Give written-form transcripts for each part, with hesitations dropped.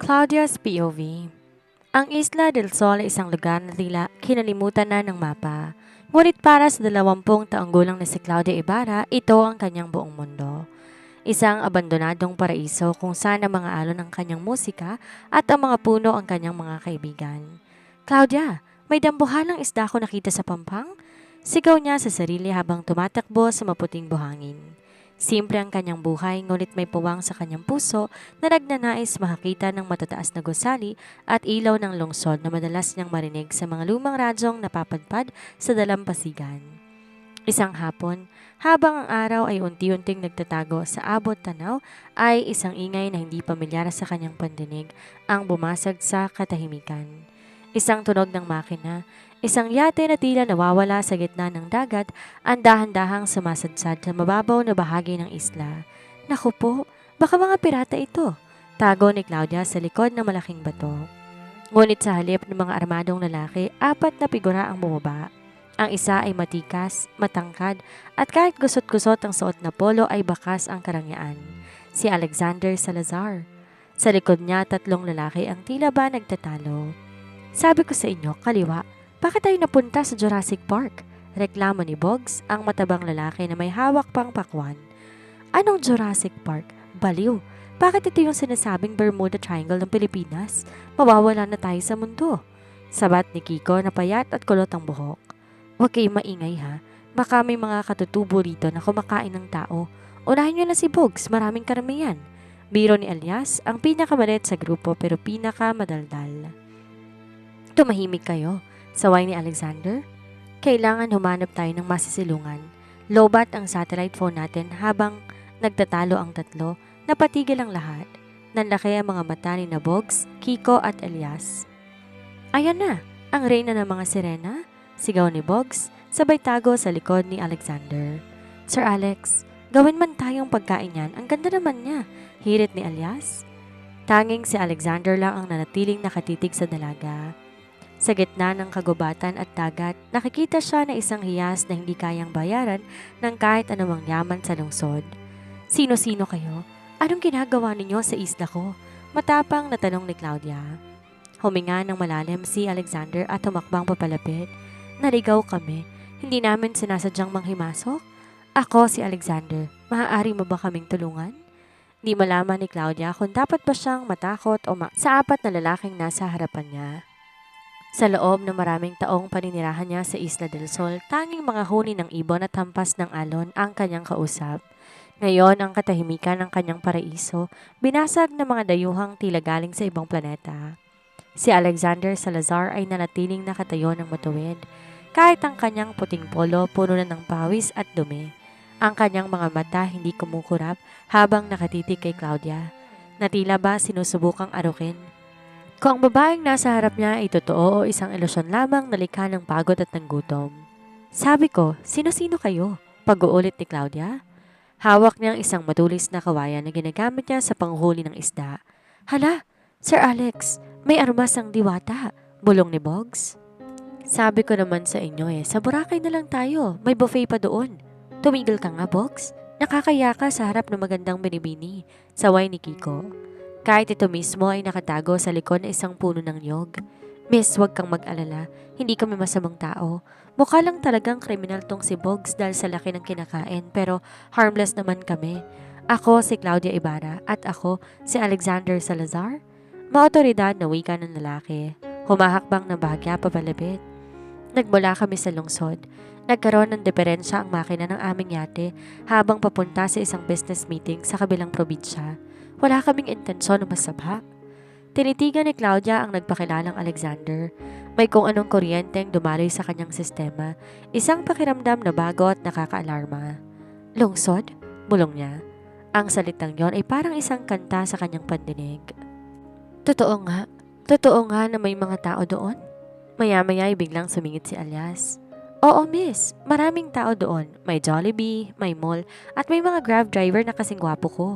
Claudia's POV. Ang Isla del Sol ay isang lugar na tila kinalimutan na ng mapa. Ngunit para sa 20 taong gulang na si Claudia Ibarra, ito ang kanyang buong mundo. Isang abandonadong paraiso kung saan ang mga alon ang kanyang musika at ang mga puno ang kanyang mga kaibigan. Claudia, may dambuhalang isda ko nakita sa pampang? Sigaw niya sa sarili habang tumatakbo sa maputing buhangin. Simple ang kanyang buhay ngunit may puwang sa kanyang puso na nagnanais makakita ng matataas na gusali at ilaw ng lungsod na madalas niyang marinig sa mga lumang radyong napapadpad sa dalampasigan. Isang hapon, habang ang araw ay unti-unting nagtatago sa abot tanaw, ay isang ingay na hindi pamilyar sa kanyang pandinig ang bumasag sa katahimikan. Isang tunog ng makina, isang yate na tila nawawala sa gitna ng dagat, ang dahan-dahang sumasadsad sa mababaw na bahagi ng isla. Naku po, baka mga pirata ito. Tago ni Claudia sa likod ng malaking bato. Ngunit sa halip ng mga armadong lalaki, 4 na figura ang bumaba. Ang isa ay matikas, matangkad, at kahit gusot-gusot ang suot na polo ay bakas ang karangyaan. Si Alexander Salazar. Sa likod niya 3 lalaki ang tila ba nagtatalo. Sabi ko sa inyo, kaliwa, bakit tayo napunta sa Jurassic Park? Reklamo ni Boggs, ang matabang lalaki na may hawak pang pakwan. Anong Jurassic Park? Baliw. Bakit ito yung sinasabing Bermuda Triangle ng Pilipinas? Mawawala na tayo sa mundo. Sabat ni Kiko na payat at kulot ang buhok. Huwag kayong maingay ha. Baka may mga katutubo rito na kumakain ng tao. Unahin nyo na si Boggs, maraming karamihan. Biro ni Elias, ang pinakamalit sa grupo pero pinakamadaldal. Tumahimik kayo, saway ni Alexander. Kailangan humanap tayo ng masisilungan. Lobat ang satellite phone natin habang nagtatalo ang 3, napatigil ang lahat. Nanlaki ang mga mata ni na Boggs, Kiko at Elias. Ayan na, ang reyna ng mga sirena, sigaw ni Boggs, sabay tago sa likod ni Alexander. Sir Alex, gawin man tayong pagkain yan, ang ganda naman niya, hirit ni Elias. Tanging si Alexander lang ang nanatiling nakatitig sa dalaga. Sa gitna ng kagubatan at dagat, nakikita siya na isang hiyas na hindi kayang bayaran ng kahit anumang yaman sa lungsod. Sino-sino kayo? Anong ginagawa ninyo sa isla ko? Matapang na tanong ni Claudia. Huminga ng malalim si Alexander at tumakbang papalapit. Naligaw kami. Hindi namin sinasadyang manghimasok. Ako si Alexander. Maaari mo ba kaming tulungan? Di malaman ni Claudia kung dapat ba siyang matakot o sa 4 na lalaking nasa harapan niya. Sa loob ng maraming taong paninirahan niya sa Isla del Sol, tanging mga huni ng ibon at hampas ng alon ang kanyang kausap. Ngayon, ang katahimikan ng kanyang paraiso, binasag ng mga dayuhang tila galing sa ibang planeta. Si Alexander Salazar ay nanatiling nakatayo ng matuwid, kahit ang kanyang puting polo puno na ng pawis at dumi. Ang kanyang mga mata hindi kumukurap habang nakatitig kay Claudia, na tila ba sinusubukang arukin. Kung ang babaeng nasa harap niya ay totoo o isang ilusyon lamang na likha ng pagod at ng gutom. Sabi ko, sino-sino kayo? Pag-uulit ni Claudia. Hawak niyang isang matulis na kawayan na ginagamit niya sa panghuli ng isda. Hala, Sir Alex, may armas ang diwata, bulong ni Boggs. Sabi ko naman sa inyo sa Boracay na lang tayo, may buffet pa doon. Tumigil ka nga, Boggs. Nakakaya ka sa harap ng magandang binibini, saway ni Kiko. Kahit ito mismo ay nakatago sa likod ng isang puno ng niyog. Miss, huwag kang mag-alala. Hindi kami masamang tao. Mukha lang talagang kriminal tong si Boggs dahil sa laki ng kinakain pero harmless naman kami. Ako si Claudia Ibarra at ako si Alexander Salazar. Maotoridad na wika ng lalaki. Humahakbang ng bahagya papalapit. Nagmula kami sa lungsod. Nagkaroon ng diferensya ang makina ng aming yate habang papunta sa isang business meeting sa kabilang probinsya. Wala kaming intensyon na masabha. Tinitigan ni Claudia ang nagpakilalang Alexander. May kung anong kuryenteng dumaloy sa kanyang sistema. Isang pakiramdam na bago at nakakaalarma. Lungsod? Bulong niya. Ang salitang yon ay parang isang kanta sa kanyang pandinig. Totoo nga. Totoo nga na may mga tao doon? Maya-maya ay biglang sumingit si Elias. Oo, miss. Maraming tao doon. May Jollibee, may mall, at may mga Grab driver na kasing gwapo ko.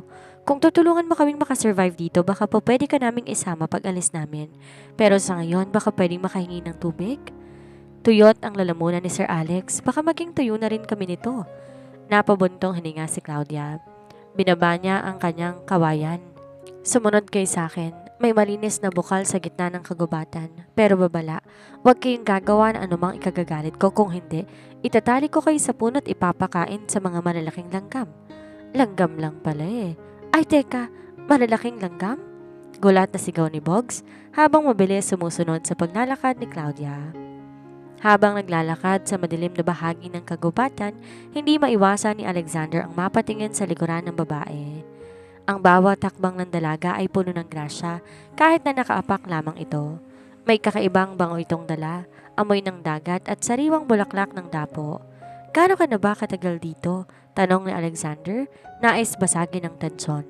Kung tutulungan mo kaming makasurvive dito, baka po pwede ka naming isama pag alis namin. Pero sa ngayon, baka pwedeng makahingi ng tubig? Tuyot ang lalamunan ni Sir Alex. Baka maging tuyo na rin kami nito. Napabuntong hininga si Claudia. Binaba niya ang kanyang kawayan. Sumunod kay sa akin. May malinis na bukal sa gitna ng kagubatan. Pero babala, huwag kayong gagawa ng anumang ikagagalit ko, kung hindi, itatali ko kayo sa puno at ipapakain sa mga malalaking langgam. Langgam lang pala eh. Ay teka, malalaking langgam? Gulat na sigaw ni Boggs habang mabilis sumusunod sa paglalakad ni Claudia. Habang naglalakad sa madilim na bahagi ng kagubatan, hindi maiwasan ni Alexander ang mapatingin sa likuran ng babae. Ang bawat takbang ng dalaga ay puno ng grasya kahit na nakaapak lamang ito. May kakaibang bango itong dala, amoy ng dagat at sariwang bulaklak ng dapo. Gaano ka na ba katagal dito? Tanong ni Alexander, nais basagin ng tensyon.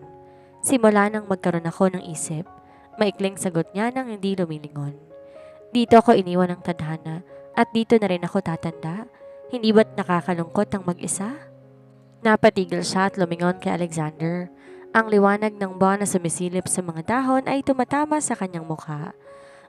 Simula nang magkaroon ako ng isip, maikling sagot niya nang hindi lumilingon. Dito ako iniwan ng tadhana at dito na rin ako tatanda. Hindi ba't nakakalungkot ang mag-isa? Napatigil siya at lumingon kay Alexander. Ang liwanag ng buwan na sumisilip sa mga dahon ay tumatama sa kanyang mukha.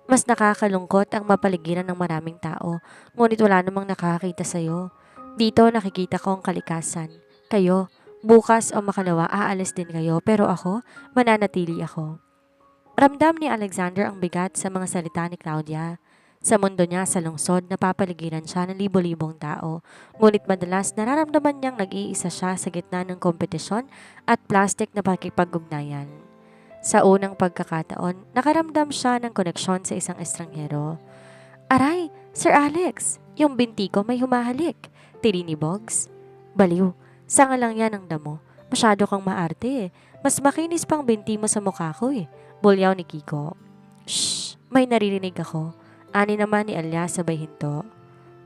Mas nakakalungkot ang mapaligiran ng maraming tao, ngunit wala namang nakakita sa'yo. Dito nakikita ko ang kalikasan. Kayo, bukas o makalawa aalis din kayo, pero ako, mananatili ako. Ramdam ni Alexander ang bigat sa mga salita ni Claudia. Sa mundo niya sa lungsod, napapaligiran siya ng libo-libong tao, ngunit madalas nararamdaman niyang nag-iisa siya sa gitna ng kompetisyon at plastik na pakikipag-ugnayan. Sa unang pagkakataon, nakaramdam siya ng koneksyon sa isang estranghero. Aray, Sir Alex, yung binti ko may humahalik, tiri ni Boggs. Baliw, sanga lang yan ang damo. Masyado kang maarte eh. Mas makinis pang binti mo sa mukha ko eh, bulyaw ni Kiko. Shh, may naririnig ako. Ani naman ni Elias sabay hinto.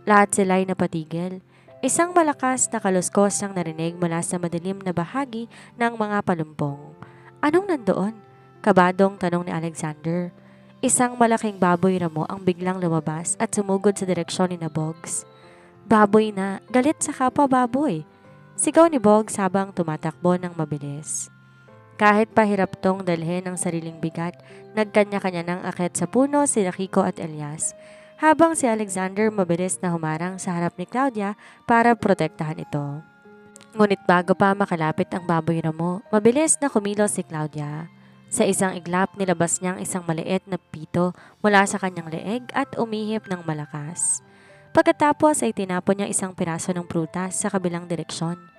Lahat sila'y napatigil. Isang malakas na kaluskos ang narinig mula sa madilim na bahagi ng mga palumpong. Anong nandoon? Kabadong tanong ni Alexander. Isang malaking baboy ramo ang biglang lumabas at sumugod sa direksyon ni Boggs. Baboy na, galit sa kapwa baboy. Sigaw ni Boggs habang tumatakbo ng mabilis. Kahit pahirap tong dalhin ang sariling bigat, nagkanya-kanya ng akit sa puno si Kiko at Elias, habang si Alexander mabilis na humarang sa harap ni Claudia para protektahan ito. Ngunit bago pa makalapit ang baboy ramo, mabilis na kumilos si Claudia. Sa isang iglap, nilabas niyang isang maliit na pito mula sa kanyang leeg at umihip ng malakas. Pagkatapos ay tinapon niya isang piraso ng prutas sa kabilang direksyon.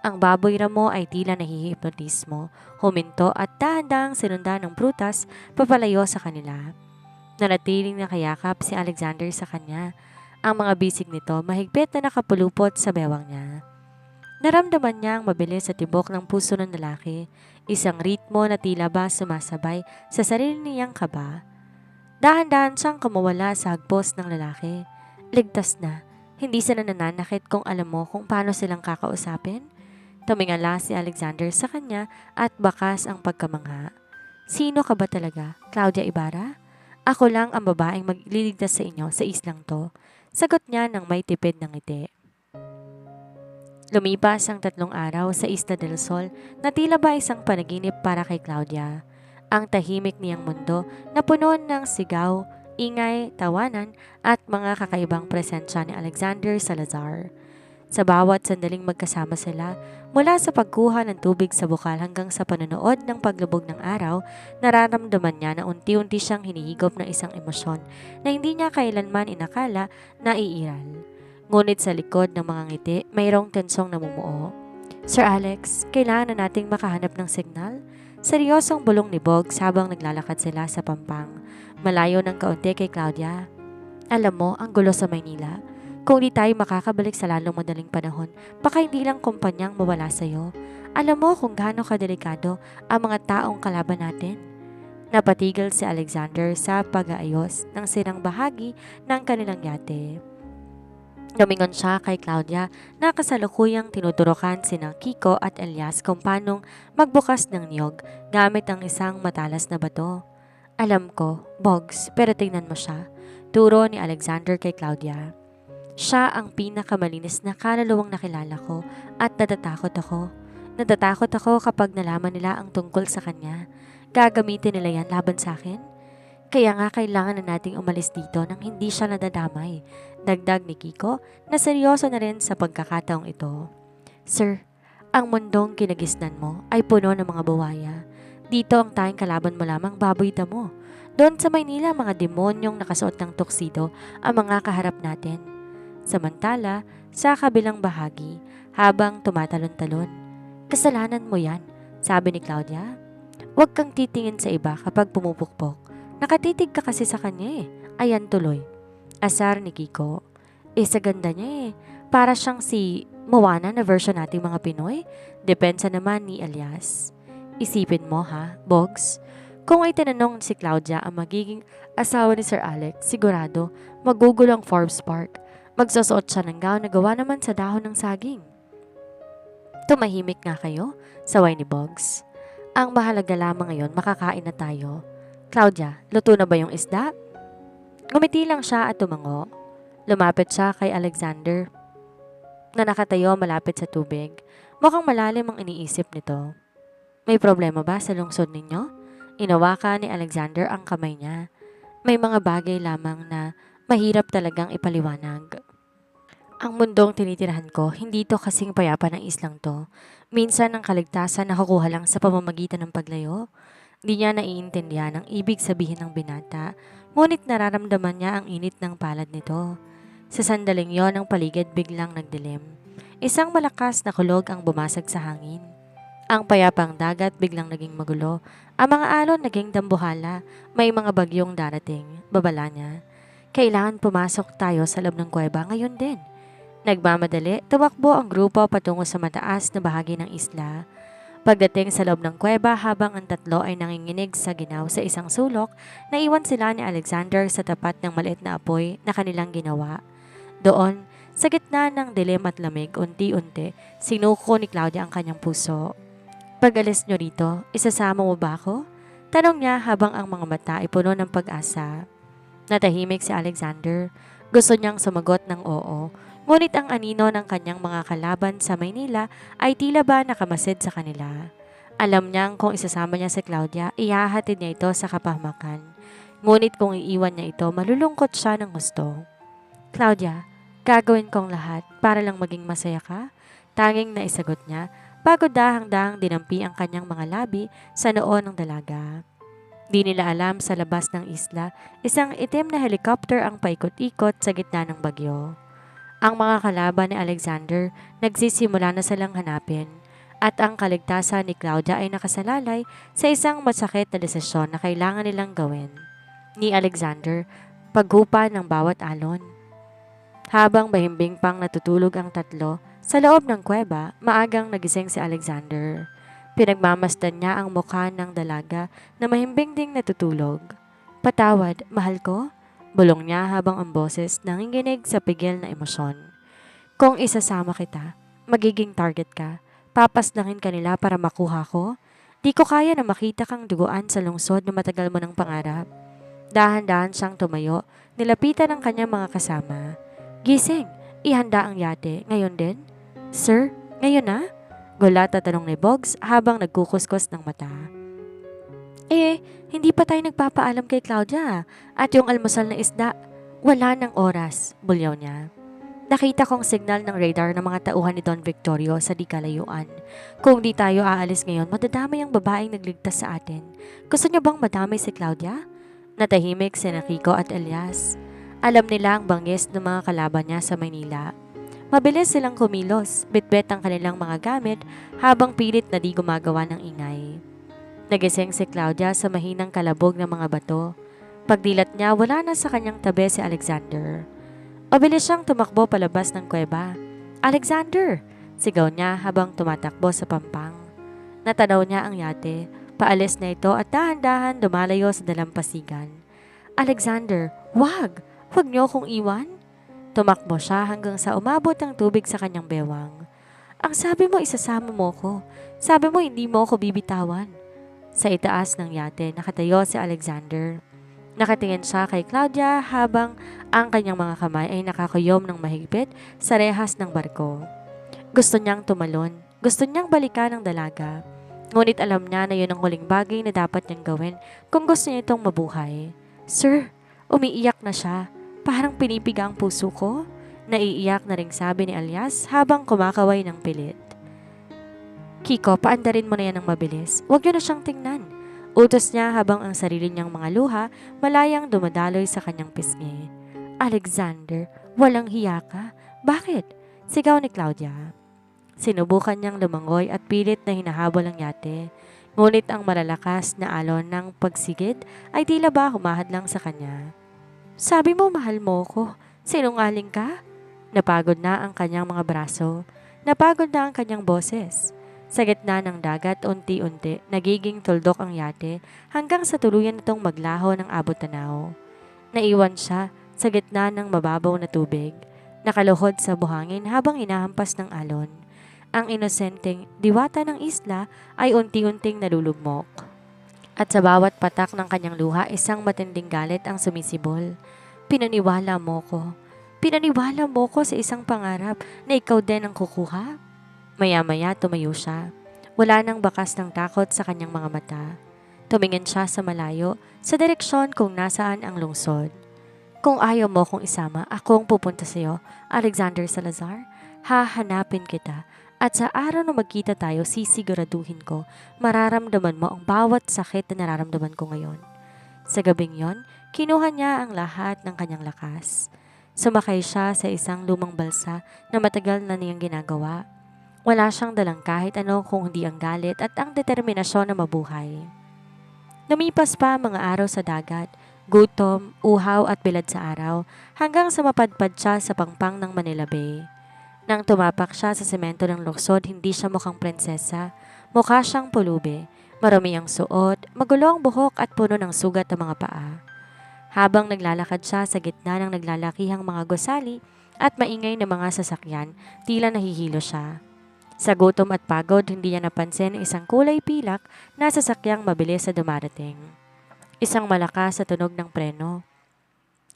Ang baboy ramo ay tila nahihipnotismo, huminto at dahan-dahang sinundan ng prutas papalayo sa kanila. Nanatiling nakayakap si Alexander sa kanya. Ang mga bisig nito mahigpit na nakapulupot sa bewang niya. Naramdaman niya ang mabilis sa tibok ng puso ng lalaki, isang ritmo na tila ba sumasabay sa sarili niyang kaba. Dahan-dahan siyang kumawala sa hagpos ng lalaki. Ligtas na, hindi sila nananakit kung alam mo kung paano silang kakausapin. Tumingala si Alexander sa kanya at bakas ang pagkamangha. Sino ka ba talaga, Claudia Ibarra? Ako lang ang babaeng magliligtas sa inyo sa islang to, sagot niya ng may tipid ng ngiti. Lumipas ang 3 araw sa Isla del Sol na tila ba isang panaginip para kay Claudia. Ang tahimik niyang mundo na puno ng sigaw, ingay, tawanan at mga kakaibang presensya ni Alexander Salazar. Sa bawat sandaling magkasama sila, mula sa pagkuha ng tubig sa bukal hanggang sa panonood ng paglubog ng araw, nararamdaman niya na unti-unti siyang hinihigop ng isang emosyon na hindi niya kailanman inakala na iiral. Ngunit sa likod ng mga ngiti, mayroong tensyong namumuo. Sir Alex, kailangan na nating makahanap ng signal? Seryosong bulong ni Boggs habang naglalakad sila sa pampang. Malayo ng kaunti kay Claudia. Alam mo, ang gulo sa Maynila. Kung di tayo makakabalik sa lalong madaling panahon, baka hindi lang kumpanyang mawala sa'yo. Alam mo kung gaano kadelikado ang mga taong kalaban natin? Napatigil si Alexander sa pag-aayos ng sirang bahagi ng kanilang yate. Lumingon siya kay Claudia na kasalukuyang tinuturukan sina Kiko at Elias kung paanong magbukas ng niyog gamit ang isang matalas na bato. Alam ko, Boggs, pero tingnan mo siya. Turo ni Alexander kay Claudia. Siya ang pinakamalinis na kaluluwang nakilala ko at natatakot ako. Natatakot ako kapag nalaman nila ang tungkol sa kanya. Gagamitin nila yan laban sa akin? Kaya nga kailangan na nating umalis dito nang hindi siya nadadamay. Dagdag ni Kiko na seryoso na rin sa pagkakataong ito. Sir, ang mundong kinagisnan mo ay puno ng mga buwaya. Dito ang tayong kalaban mo lamang baboy damo. Doon sa Maynila, mga demonyong nakasuot ng tuxedo ang mga kaharap natin. Samantala, sa kabilang bahagi, habang tumatalon-talon, kasalanan mo yan, sabi ni Claudia. Huwag kang titingin sa iba kapag pumupukpok. Nakatitig ka kasi sa kanya eh. Ayan tuloy. Asar ni Kiko. Sa ganda niya eh. Para siyang si Moana na version nating mga Pinoy. Depensa naman ni Elias. Isipin mo ha, Bogs. Kung ay tinanong si Claudia ang magiging asawa ni Sir Alex, sigurado magugulo ang Forbes Park. Magsusuot siya ng gown na gawa naman sa dahon ng saging. Tumahimik nga kayo, saway ni Bogs. Ang mahalaga lamang ngayon, makakain na tayo. Claudia, luto na ba yung isda? Ngumiti lang siya at tumango. Lumapit siya kay Alexander na nakatayo malapit sa tubig. Mukhang malalim ang iniisip nito. May problema ba sa lungsod ninyo? Inawakan ni Alexander ang kamay niya. May mga bagay lamang na mahirap talagang ipaliwanag. Ang mundong tinitirahan ko, hindi to kasing payapa ng islang to. Minsan ang kaligtasan nakukuha lang sa pamamagitan ng paglayo. Di niya naiintindihan ang ibig sabihin ng binata, ngunit nararamdaman niya ang init ng palad nito. Sa sandaling yon, ang paligid biglang nagdilim. Isang malakas na kulog ang bumasag sa hangin. Ang payapang dagat biglang naging magulo. Ang mga alon naging dambuhala. May mga bagyong darating. Babala niya. Kailangan pumasok tayo sa loob ng kuweba ngayon din. Nagmamadali, tumakbo ang grupo patungo sa mataas na bahagi ng isla. Pagdating sa loob ng kuweba, habang ang tatlo ay nanginginig sa ginaw sa isang sulok, naiwan sila ni Alexander sa tapat ng maliit na apoy na kanilang ginawa. Doon, sa gitna ng dilim at lamig, unti-unti, sinuko ni Claudia ang kanyang puso. Pag-alis nyo rito, isasama mo ba ako? Tanong niya habang ang mga mata ay puno ng pag-asa. Natahimik si Alexander. Gusto niyang sumagot ng oo. Ngunit ang anino ng kanyang mga kalaban sa Maynila ay tila ba nakamasid sa kanila. Alam niyang kung isasama niya si Claudia, ihahatid niya ito sa kapahamakan. Ngunit kung iiwan niya ito, malulungkot siya ng gusto. Claudia, gagawin kong lahat para lang maging masaya ka. Tanging naisagot niya, bago dahang-dahang dinampi ang kanyang mga labi sa noo ng dalaga. Di nila alam sa labas ng isla, isang itim na helicopter ang paikot-ikot sa gitna ng bagyo. Ang mga kalaban ni Alexander nagsisimula na silang hanapin at ang kaligtasan ni Claudia ay nakasalalay sa isang masakit na desisyon na kailangan nilang gawin. Ni Alexander, paghupa ng bawat alon. Habang mahimbing pang natutulog ang tatlo, sa loob ng kuweba, maagang nagising si Alexander. Pinagmamasdan niya ang mukha ng dalaga na mahimbing ding natutulog. Patawad, mahal ko? Bulong niya habang ang boses nanginginig sa pigil na emosyon. Kung isasama kita, magiging target ka. Papaslangin ka nila para makuha ko. Di ko kaya na makita kang duguan sa lungsod na matagal mo ng pangarap. Dahan-dahan siyang tumayo, nilapitan ng kanyang mga kasama. Gising, ihanda ang yate. Ngayon din? Sir, ngayon na? Gulat at tanong ni Bogs habang nagkukuskus ng mata. Hindi pa tayo nagpapaalam kay Claudia at yung almusal na isda, wala ng oras, bulyaw niya. Nakita kong signal ng radar ng mga tauhan ni Don Victorio sa di kalayuan. Kung di tayo aalis ngayon, madadamay ang babaeng nagligtas sa atin. Gusto niyo bang madamay si Claudia? Natahimik si Kiko at Elias. Alam nila ang bangis ng mga kalaban niya sa Maynila. Mabilis silang kumilos, bitbit ang kanilang mga gamit habang pilit na di gumagawa ng ingay. Nagising si Claudia sa mahinang kalabog ng mga bato. Pagdilat niya, wala na sa kanyang tabi si Alexander. Mabilis siyang tumakbo palabas ng kuweba. Alexander! Sigaw niya habang tumatakbo sa pampang. Natanaw niya ang yate. Paalis na ito at dahan-dahan dumalayo sa dalampasigan. Alexander, wag! Huwag niyo akong iwan. Tumakbo siya hanggang sa umabot ang tubig sa kanyang bewang. Ang sabi mo, isasama mo ko. Sabi mo, hindi mo ako bibitawan. Sa itaas ng yate, nakatayo si Alexander. Nakatingin siya kay Claudia habang ang kanyang mga kamay ay nakakuyom ng mahigpit sa rehas ng barko. Gusto niyang tumalon. Gusto niyang balikan ang dalaga. Ngunit alam niya na yun ang huling bagay na dapat niyang gawin kung gusto niya itong mabuhay. Sir, umiiyak na siya. Parang pinipiga ang puso ko. Naiiyak na ring sabi ni Elias habang kumakaway ng pilit. Kiko, paandarin mo na yan ng mabilis. Huwag niyo na siyang tingnan. Utos niya habang ang sarili niyang mga luha malayang dumadaloy sa kanyang pisngi. Alexander, walang hiya ka. Bakit? Sigaw ni Claudia. Sinubukan niyang lumangoy at pilit na hinahabol ang yate. Ngunit ang malalakas na alon ng pagsigid ay tila ba humahadlang sa kanya. Sabi mo mahal mo ko. Sinungaling ka? Napagod na ang kanyang mga braso. Napagod na ang kanyang boses. Sa gitna ng dagat, unti-unti, nagiging tuldok ang yate hanggang sa tuluyan itong maglaho ng abot-tanaw. Naiwan siya sa gitna ng mababaw na tubig, nakaluhod sa buhangin habang hinahampas ng alon. Ang inosenteng diwata ng isla ay unti-unting nalulugmok. At sa bawat patak ng kanyang luha, isang matinding galit ang sumisibol. Pinaniwala mo ko. Pinaniwala mo ko sa isang pangarap na ikaw din ang kukuha? Maya-maya tumayo siya. Wala nang bakas ng takot sa kanyang mga mata. Tumingin siya sa malayo, sa direksyon kung nasaan ang lungsod. Kung ayaw mo kong isama, ako ang pupunta sa iyo, Alexander Salazar. Hahanapin kita. At sa araw na magkita tayo, sisiguraduhin ko, mararamdaman mo ang bawat sakit na nararamdaman ko ngayon. Sa gabing yon, kinuha niya ang lahat ng kanyang lakas. Sumakay siya sa isang lumang balsa na matagal na niyang ginagawa. Wala siyang dalang kahit ano kung hindi ang galit at ang determinasyon na mabuhay. Lumipas pa ang mga araw sa dagat, gutom, uhaw at bilad sa araw hanggang sa mapadpad siya sa pangpang ng Manila Bay. Nang tumapak siya sa semento ng luksod, hindi siya mukhang prinsesa. Mukha siyang pulubi, marami ang suot, magulo ang buhok at puno ng sugat ang mga paa. Habang naglalakad siya sa gitna ng naglalakihang mga gusali at maingay na mga sasakyan, tila nahihilo siya. Sa gutom at pagod, hindi niya napansin ang isang kulay pilak na sasakyang mabilis sa dumarating. Isang malakas sa tunog ng preno.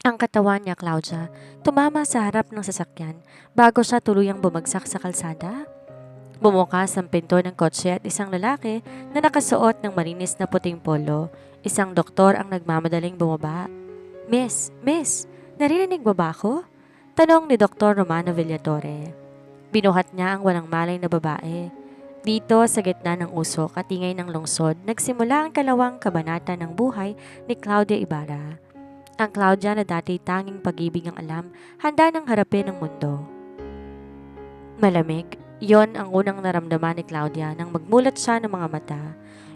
Ang katawan niya, Claudia, tumama sa harap ng sasakyan bago siya tuluyang bumagsak sa kalsada. Bumukas ang pinto ng kotse at isang lalaki na nakasuot ng malinis na puting polo. Isang doktor ang nagmamadaling bumaba. Miss, naririnig mo ba ako? Tanong ni Dr. Romano Villatore. Binuhat niya ang walang malay na babae. Dito sa gitna ng usok at ingay ng lungsod, nagsimula ang kalawang kabanata ng buhay ni Claudia Ibarra. Ang Claudia na dati tanging pag-ibig ang alam, handa nang harapin ang mundo. Malamig, yon ang unang naramdaman ni Claudia nang magmulat siya ng mga mata.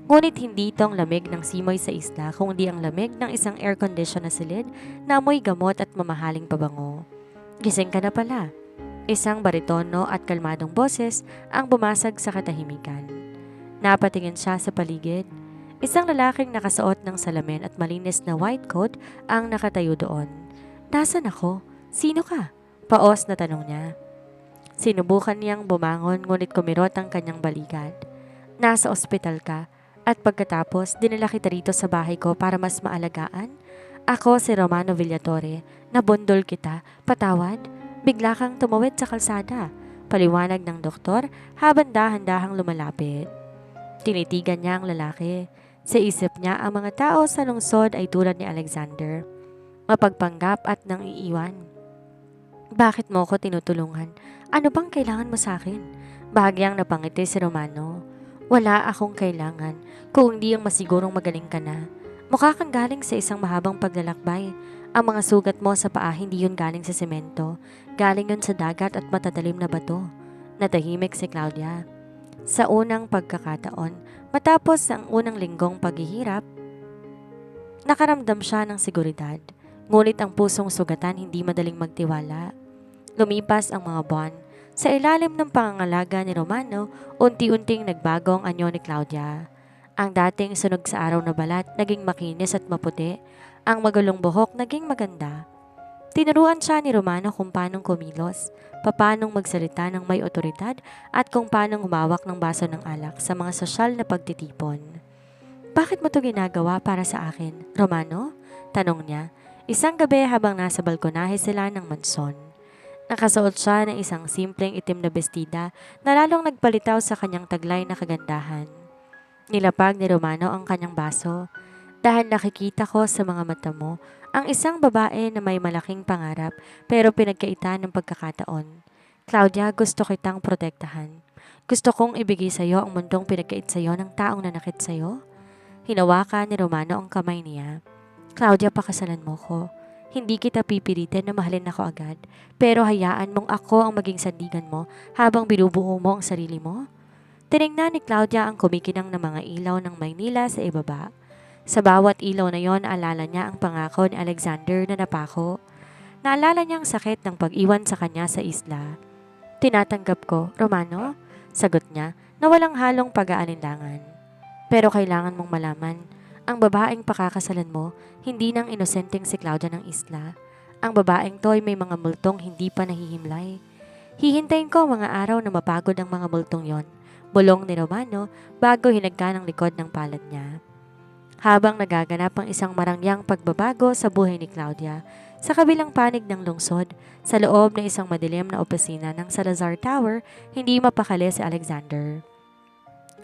Ngunit hindi ito ang lamig ng simoy sa isla, kundi ang lamig ng isang air-condition na silid na amoy gamot at mamahaling pabango. Gising ka na pala. Isang baritono at kalmadong boses ang bumasag sa katahimikan. Napatingin siya sa paligid. Isang lalaking nakasuot ng salamin at malinis na white coat ang nakatayo doon. Nasaan ako? Sino ka? Paos na tanong niya. Sinubukan niyang bumangon ngunit kumirot ang kanyang balikat. Nasa ospital ka at pagkatapos dinala kita rito sa bahay ko para mas maalagaan. Ako si Romano Villatore. Nabundol kita. Patawad. Bigla kang tumawid sa kalsada. Paliwanag ng doktor habang dahan-dahang lumalapit. Tinitigan niya ang lalaki. Sa isip niya, ang mga tao sa lungsod ay tulad ni Alexander. Mapagpanggap at nang iiwan. Bakit mo ko tinutulungan? Ano bang kailangan mo sa akin? Bahagyang napangiti si Romano. Wala akong kailangan kung hindi ang masigurong magaling ka na. Mukha kang galing sa isang mahabang paglalakbay. Ang mga sugat mo sa paa hindi yun galing sa semento. Galing yun sa dagat at matatalim na bato. Natahimik si Claudia. Sa unang pagkakataon, matapos ang unang linggong paghihirap, nakaramdam siya ng seguridad. Ngunit ang pusong sugatan hindi madaling magtiwala. Lumipas ang mga buwan. Sa ilalim ng pangangalaga ni Romano, unti-unting nagbago ang anyo ni Claudia. Ang dating sunog sa araw na balat naging makinis at maputi. Ang magulong buhok naging maganda. Tinuruan siya ni Romano kung paanong kumilos, paanong magsalita ng may otoridad at kung paanong humawak ng baso ng alak sa mga sosyal na pagtitipon. Bakit mo to ginagawa para sa akin, Romano? Tanong niya, isang gabi habang nasa balkonahe sila ng mansyon. Nakasuot siya ng isang simpleng itim na bestida na lalong nagpalitaw sa kanyang taglay na kagandahan. Nilapag ni Romano ang kanyang baso. Dahil nakikita ko sa mga mata mo ang isang babae na may malaking pangarap pero pinagkaitan ng pagkakataon. Claudia, gusto kitang protektahan. Gusto kong ibigay sa iyo ang mundong pinagkait sa iyo ng taong nanakit sa iyo. Hinawakan ni Romano ang kamay niya. Claudia, pakasalan mo ko. Hindi kita pipilitin na mahalin ako agad, pero hayaan mong ako ang maging sandigan mo habang binubuo mo ang sarili mo. Tiningnan ni Claudia ang kumikinang na mga ilaw ng Maynila sa ibaba. Sa bawat ilaw na yon, alala niya ang pangako ni Alexander na napako. Naalala niya ang sakit ng pag-iwan sa kanya sa isla. Tinatanggap ko, Romano, sagot niya na walang halong pag-aalinlangan. Pero kailangan mong malaman, ang babaeng pakakasalan mo, hindi ng inosenteng si Claudia ng isla. Ang babaeng to ay may mga multong hindi pa nahihimlay. Hihintayin ko mga araw na mapagod ang mga multong yon, bulong ni Romano bago hinagka ng likod ng palad niya. Habang nagaganap ang isang marangyang pagbabago sa buhay ni Claudia, sa kabilang panig ng lungsod, sa loob ng isang madilim na opisina ng Salazar Tower, hindi mapakali si Alexander.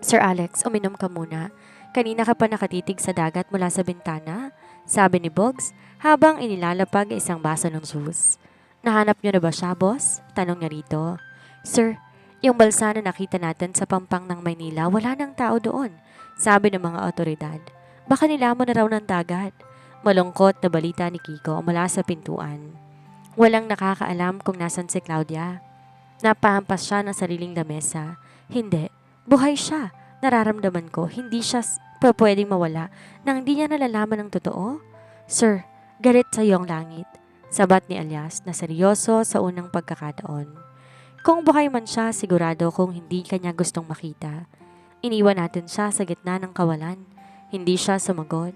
Sir Alex, uminom ka muna. Kanina ka pa nakatitig sa dagat mula sa bintana, sabi ni Boggs habang inilalapag isang baso ng juice. Nahanap niyo na ba siya, boss? Tanong niya rito. Sir, yung balsa na nakita natin sa pampang ng Maynila, wala nang tao doon, sabi ng mga otoridad. Baka nilamon na raw ng dagat. Malungkot na balita ni Kiko mula sa pintuan. Walang nakakaalam kung nasan si Claudia. Napahampas siya ng sariling lamesa. Hindi, buhay siya. Nararamdaman ko, hindi siya pwedeng mawala nang hindi niya nalalaman ng totoo. Sir, galit sa iyong langit, sabat ni Alias na seryoso sa unang pagkakataon. Kung buhay man siya, sigurado kung hindi kanya gustong makita. Iniwan natin siya sa gitna ng kawalan. Hindi siya sumagot.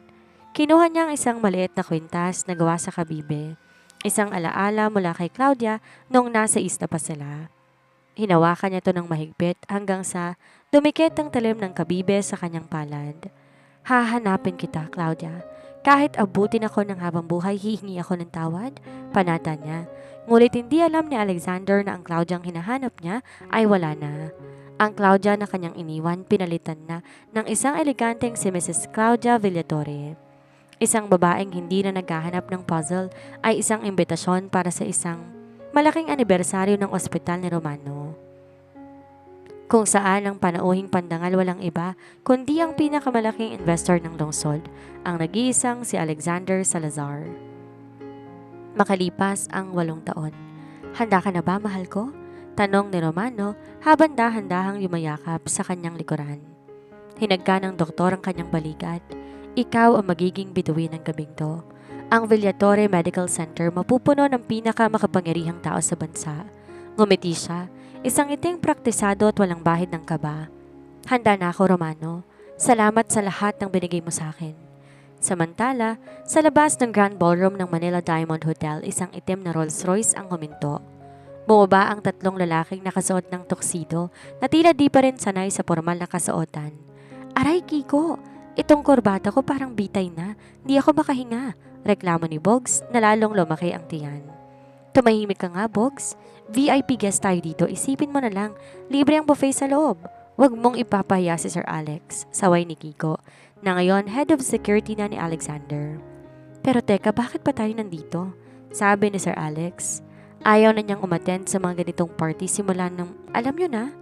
Kinuha niya ang isang maliit na kwintas na gawa sa kabibe. Isang alaala mula kay Claudia noong nasa isla pa sila. Hinawakan niya to ng mahigpit hanggang sa dumikit ang talim ng kabibe sa kanyang palad. Hahanapin kita, Claudia. Kahit abutin ako ng habang buhay, hihingi ako ng tawad, panata niya. Ngunit hindi alam ni Alexander na ang Claudia ang hinahanap niya ay wala na. Ang Claudia na kanyang iniwan, pinalitan na ng isang eleganteng si Mrs. Claudia Villatore. Isang babaeng hindi na naghahanap ng puzzle ay isang imbitasyon para sa isang malaking anibersaryo ng ospital ni Romano. Kung saan ang panauhing pandangal walang iba kundi ang pinakamalaking investor ng lungsod, ang nag-iisang si Alexander Salazar. Makalipas ang 8 taon. Handa ka na ba, mahal ko? Tanong ni Romano habang dahan-dahang yumayakap sa kanyang likuran. Hinagka ng doktor ang kanyang balikat. Ikaw ang magiging bituin ng gabing to. Ang Villatore Medical Center mapupuno ng pinakamakapangyarihang tao sa bansa. Ngumiti siya, isang iting praktisado at walang bahid ng kaba. Handa na ako, Romano. Salamat sa lahat ng binigay mo sa akin. Samantala, sa labas ng Grand Ballroom ng Manila Diamond Hotel, isang itim na Rolls Royce ang huminto. Bumaba ang 3 lalaking nakasuot ng tuxedo na tila di pa rin sanay sa formal na kasuotan. Aray, Kiko! Itong korbata ko parang bitay na. Di ako makahinga. Reklamo ni Boggs na lalong lumaki ang tiyan. Tumahimik ka nga, Boggs. VIP guest tayo dito. Isipin mo na lang. Libre ang buffet sa loob. Huwag mong ipapahiya si Sir Alex. Saway ni Kiko na ngayon head of security na ni Alexander. Pero teka, bakit pa tayo nandito? Sabi ni Sir Alex. Ayaw na niyang umattend sa mga ganitong party simula nung, alam niyo na.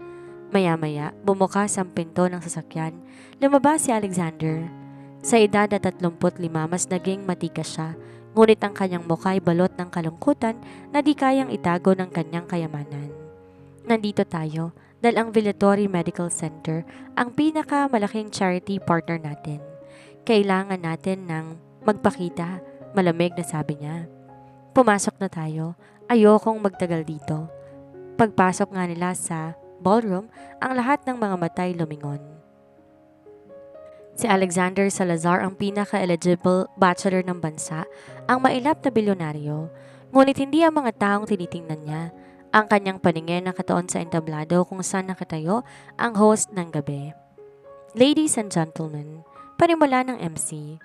Maya-maya, bumukas ang pinto ng sasakyan. Lumabas si Alexander. Sa edad na 35, mas naging matikas siya. Ngunit ang kanyang mukha ay balot ng kalungkutan na di kayang itago ng kanyang kayamanan. Nandito tayo dahil ang Villatore Medical Center ang pinakamalaking charity partner natin. Kailangan natin ng magpakita, malamig na sabi niya. Pumasok na tayo. Ayokong magtagal dito. Pagpasok nga nila sa ballroom, ang lahat ng mga matay lumingon. Si Alexander Salazar ang pinaka-eligible bachelor ng bansa, ang mailap na bilyonaryo. Ngunit hindi ang mga taong tinitingnan niya. Ang kanyang paningin nakatuon sa entablado kung saan nakatayo ang host ng gabi. Ladies and gentlemen, panimula ng MC.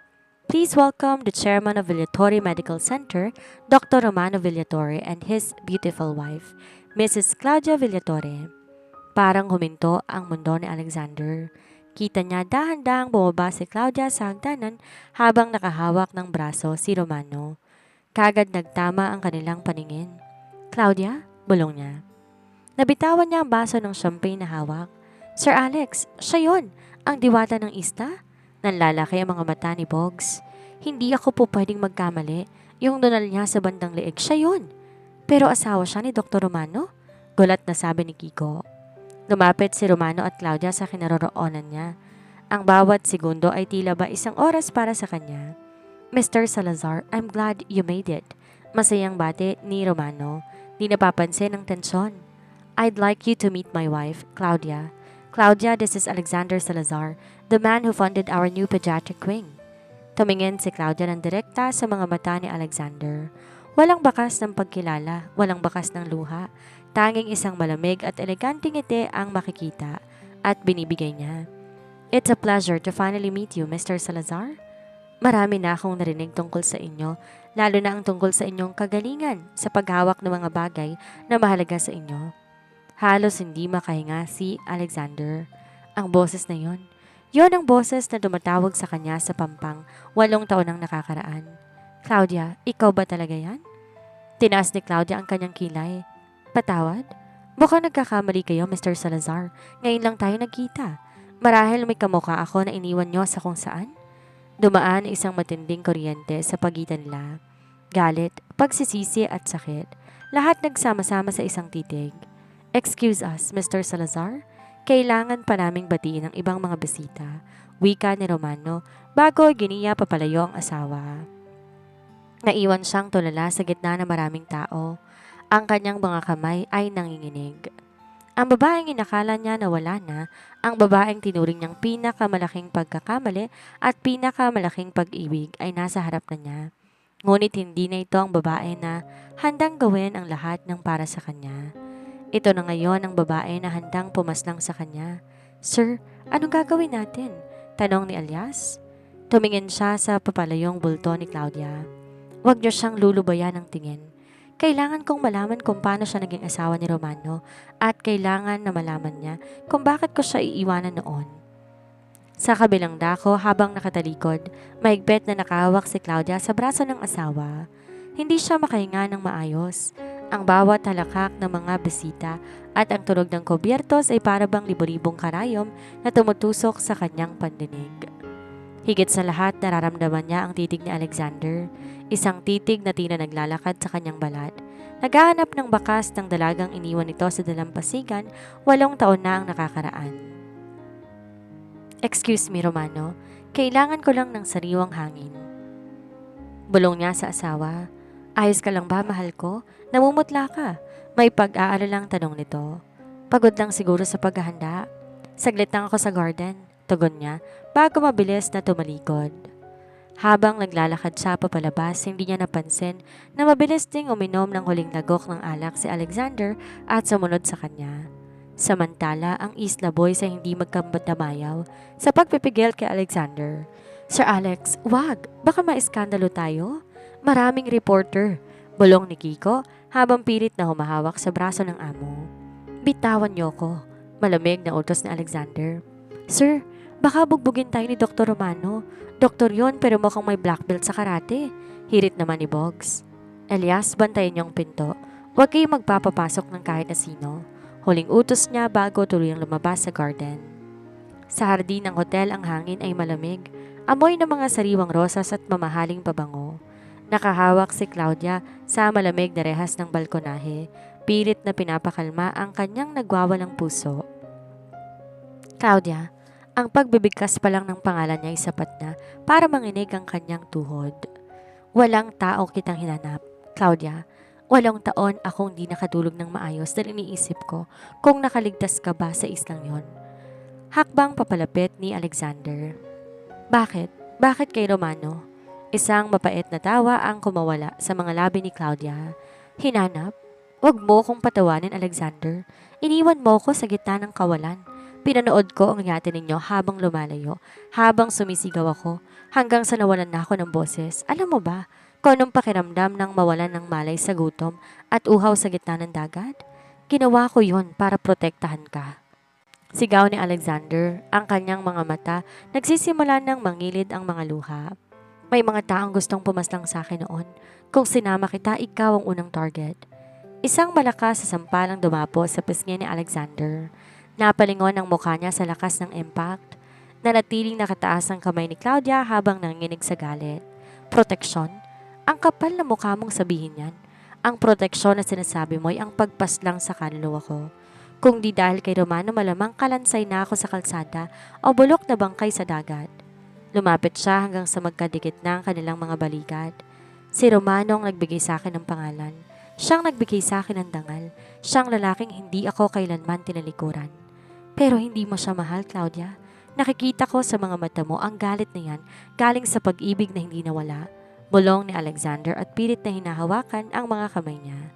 Please welcome the chairman of Villatore Medical Center, Dr. Romano Villatore, and his beautiful wife, Mrs. Claudia Villatore. Parang huminto ang mundo ni Alexander. Kita niya dahan-dahang bumaba si Claudia sa hagdanan habang nakahawak ng braso si Romano. Kagad nagtama ang kanilang paningin. Claudia, bulong niya. Nabitawan niya ang baso ng champagne na hawak. Sir Alex, siya yun, ang diwata ng isla? Nanlalaki ang mga mata ni Boggs. Hindi ako po pwedeng magkamali. Yung nunal niya sa bandang leeg, siya yun. Pero asawa siya ni Dr. Romano? Gulat na sabi ni Kiko. Lumapit si Romano at Claudia sa kinaroroonan niya. Ang bawat segundo ay tila ba isang oras para sa kanya. Mr. Salazar, I'm glad you made it. Masayang bate ni Romano. Di napapansin ang tensyon. I'd like you to meet my wife, Claudia. Claudia, this is Alexander Salazar, the man who funded our new pediatric wing. Tumingin si Claudia ng direkta sa mga mata ni Alexander. Walang bakas ng pagkilala, walang bakas ng luha. Tanging isang malamig at eleganteng ngiti ang makikita at binibigay niya. It's a pleasure to finally meet you, Mr. Salazar. Marami na akong narinig tungkol sa inyo, lalo na ang tungkol sa inyong kagalingan sa paghawak ng mga bagay na mahalaga sa inyo. Halos hindi makahinga si Alexander. Ang boses na yon ang boses na tumatawag sa kanya sa pampang 8 taon ang nakakaraan. Claudia, ikaw ba talaga yan? Tinaas ni Claudia ang kanyang kilay. Patawad? Mukhang nagkakamali kayo, Mr. Salazar. Ngayon lang tayo nagkita. Marahil may kamukha ako na iniwan nyo sa kung saan? Dumaan isang matinding kuryente sa pagitan nila. Galit, pagsisisi at sakit. Lahat nagsama-sama sa isang titig. Excuse us, Mr. Salazar. Kailangan pa naming batiin ang ibang mga bisita. Wika ni Romano bago giniya papalayo ang asawa. Naiwan siyang tulala sa gitna ng maraming tao. Ang kanyang mga kamay ay nanginginig. Ang babaeng inakala niya na wala na, ang babaeng tinuring niyang pinakamalaking pagkakamali at pinakamalaking pag-ibig ay nasa harap na niya. Ngunit hindi na ito ang babae na handang gawin ang lahat ng para sa kanya. Ito na ngayon ang babae na handang pumaslang sa kanya. Sir, anong gagawin natin? Tanong ni Elias. Tumingin siya sa papalayong bulto ni Claudia. Huwag niyo siyang lulubayan ng tingin. Kailangan kong malaman kung paano siya naging asawa ni Romano at kailangan na malaman niya kung bakit ko siya iiwanan noon. Sa kabilang dako habang nakatalikod, mahigpit na nakahawak si Claudia sa braso ng asawa. Hindi siya makahinga ng maayos. Ang bawat halakak ng mga bisita at ang tunog ng kubyertos ay parabang libo-libong karayom na tumutusok sa kanyang pandinig. Higit sa lahat, nararamdaman niya ang titig ni Alexander. Isang titig na tila naglalakad sa kanyang balat. Naghahanap ng bakas ng dalagang iniwan nito sa dalampasigan 8 taon na ang nakakaraan. Excuse me, Romano. Kailangan ko lang ng sariwang hangin. Bulong niya sa asawa. Ayos ka lang ba, mahal ko? Namumutla ka. May pag-aalalang tanong nito. Pagod lang siguro sa paghahanda. Saglit lang ako sa garden. Tugon niya bago mabilis na tumalikod. Habang naglalakad siya papalabas, hindi niya napansin na mabilis ding uminom ng huling lagok ng alak si Alexander at sumunod sa kanya. Samantala, ang Isla Boys ay hindi magkambat-damayaw sa pagpipigil kay Alexander. Sir Alex, wag! Baka maiskandalo tayo? Maraming reporter, bulong ni Kiko habang pilit na humahawak sa braso ng amo. Bitawan niyo ko, malamig na utos ni Alexander. Sir, baka bugbugin tayo ni Dr. Romano. Doktor yon pero mukhang may black belt sa karate. Hirit naman ni Boggs. Elias, bantayan niyo ang pinto. Huwag kayong magpapapasok ng kahit na sino. Huling utos niya bago tuluyang lumabas sa garden. Sa hardin ng hotel ang hangin ay malamig. Amoy ng mga sariwang rosas at mamahaling pabango. Nakahawak si Claudia sa malamig na rehas ng balkonahe. Pilit na pinapakalma ang kanyang nagwawalang puso. Claudia, ang pagbibigkas pa lang ng pangalan niya ay sapat na para manginig ang kanyang tuhod. Walang tao kitang hinanap. Claudia, 8 taon akong di nakatulog ng maayos dahil iniisip ko kung nakaligtas ka ba sa islang yon. Hakbang papalapit ni Alexander. Bakit? Bakit kay Romano? Isang mapait na tawa ang kumawala sa mga labi ni Claudia. Hinanap? Huwag mo kong patawanin, Alexander. Iniwan mo ko sa gitna ng kawalan. Pinanood ko ang yate ninyo habang lumalayo, habang sumisigaw ako, hanggang sa nawalan na ako ng boses. Alam mo ba kung anong pakiramdam ng mawalan ng malay sa gutom at uhaw sa gitna ng dagat? Ginawa ko yon para protektahan ka. Sigaw ni Alexander, ang kanyang mga mata nagsisimula ng mangilid ang mga luha. May mga taong gustong pumaslang sa akin noon. Kung sinama kita, ikaw ang unang target. Isang malakas sa sampalang dumapo sa pisngi ni Alexander. Napalingon ang mukha niya sa lakas ng impact. Nanatiling nakataas ang kamay ni Claudia habang nanginginig sa galit. Proteksyon? Ang kapal na mukha mong sabihin yan. Ang proteksyon na sinasabi mo ay ang pagpaslang sa kaluluwa ko. Kung di dahil kay Romano, malamang kalansay na ako sa kalsada o bulok na bangkay sa dagat. Lumapit siya hanggang sa magkadikit na ang kanilang mga balikat. Si Romano ang nagbigay sa akin ng pangalan. Siyang nagbigay sa akin ng dangal. Siyang lalaking hindi ako kailanman tinalikuran. Pero hindi mo siya mahal, Claudia. Nakikita ko sa mga mata mo ang galit na yan galing sa pag-ibig na hindi nawala. Bulong ni Alexander at pilit na hinahawakan ang mga kamay niya.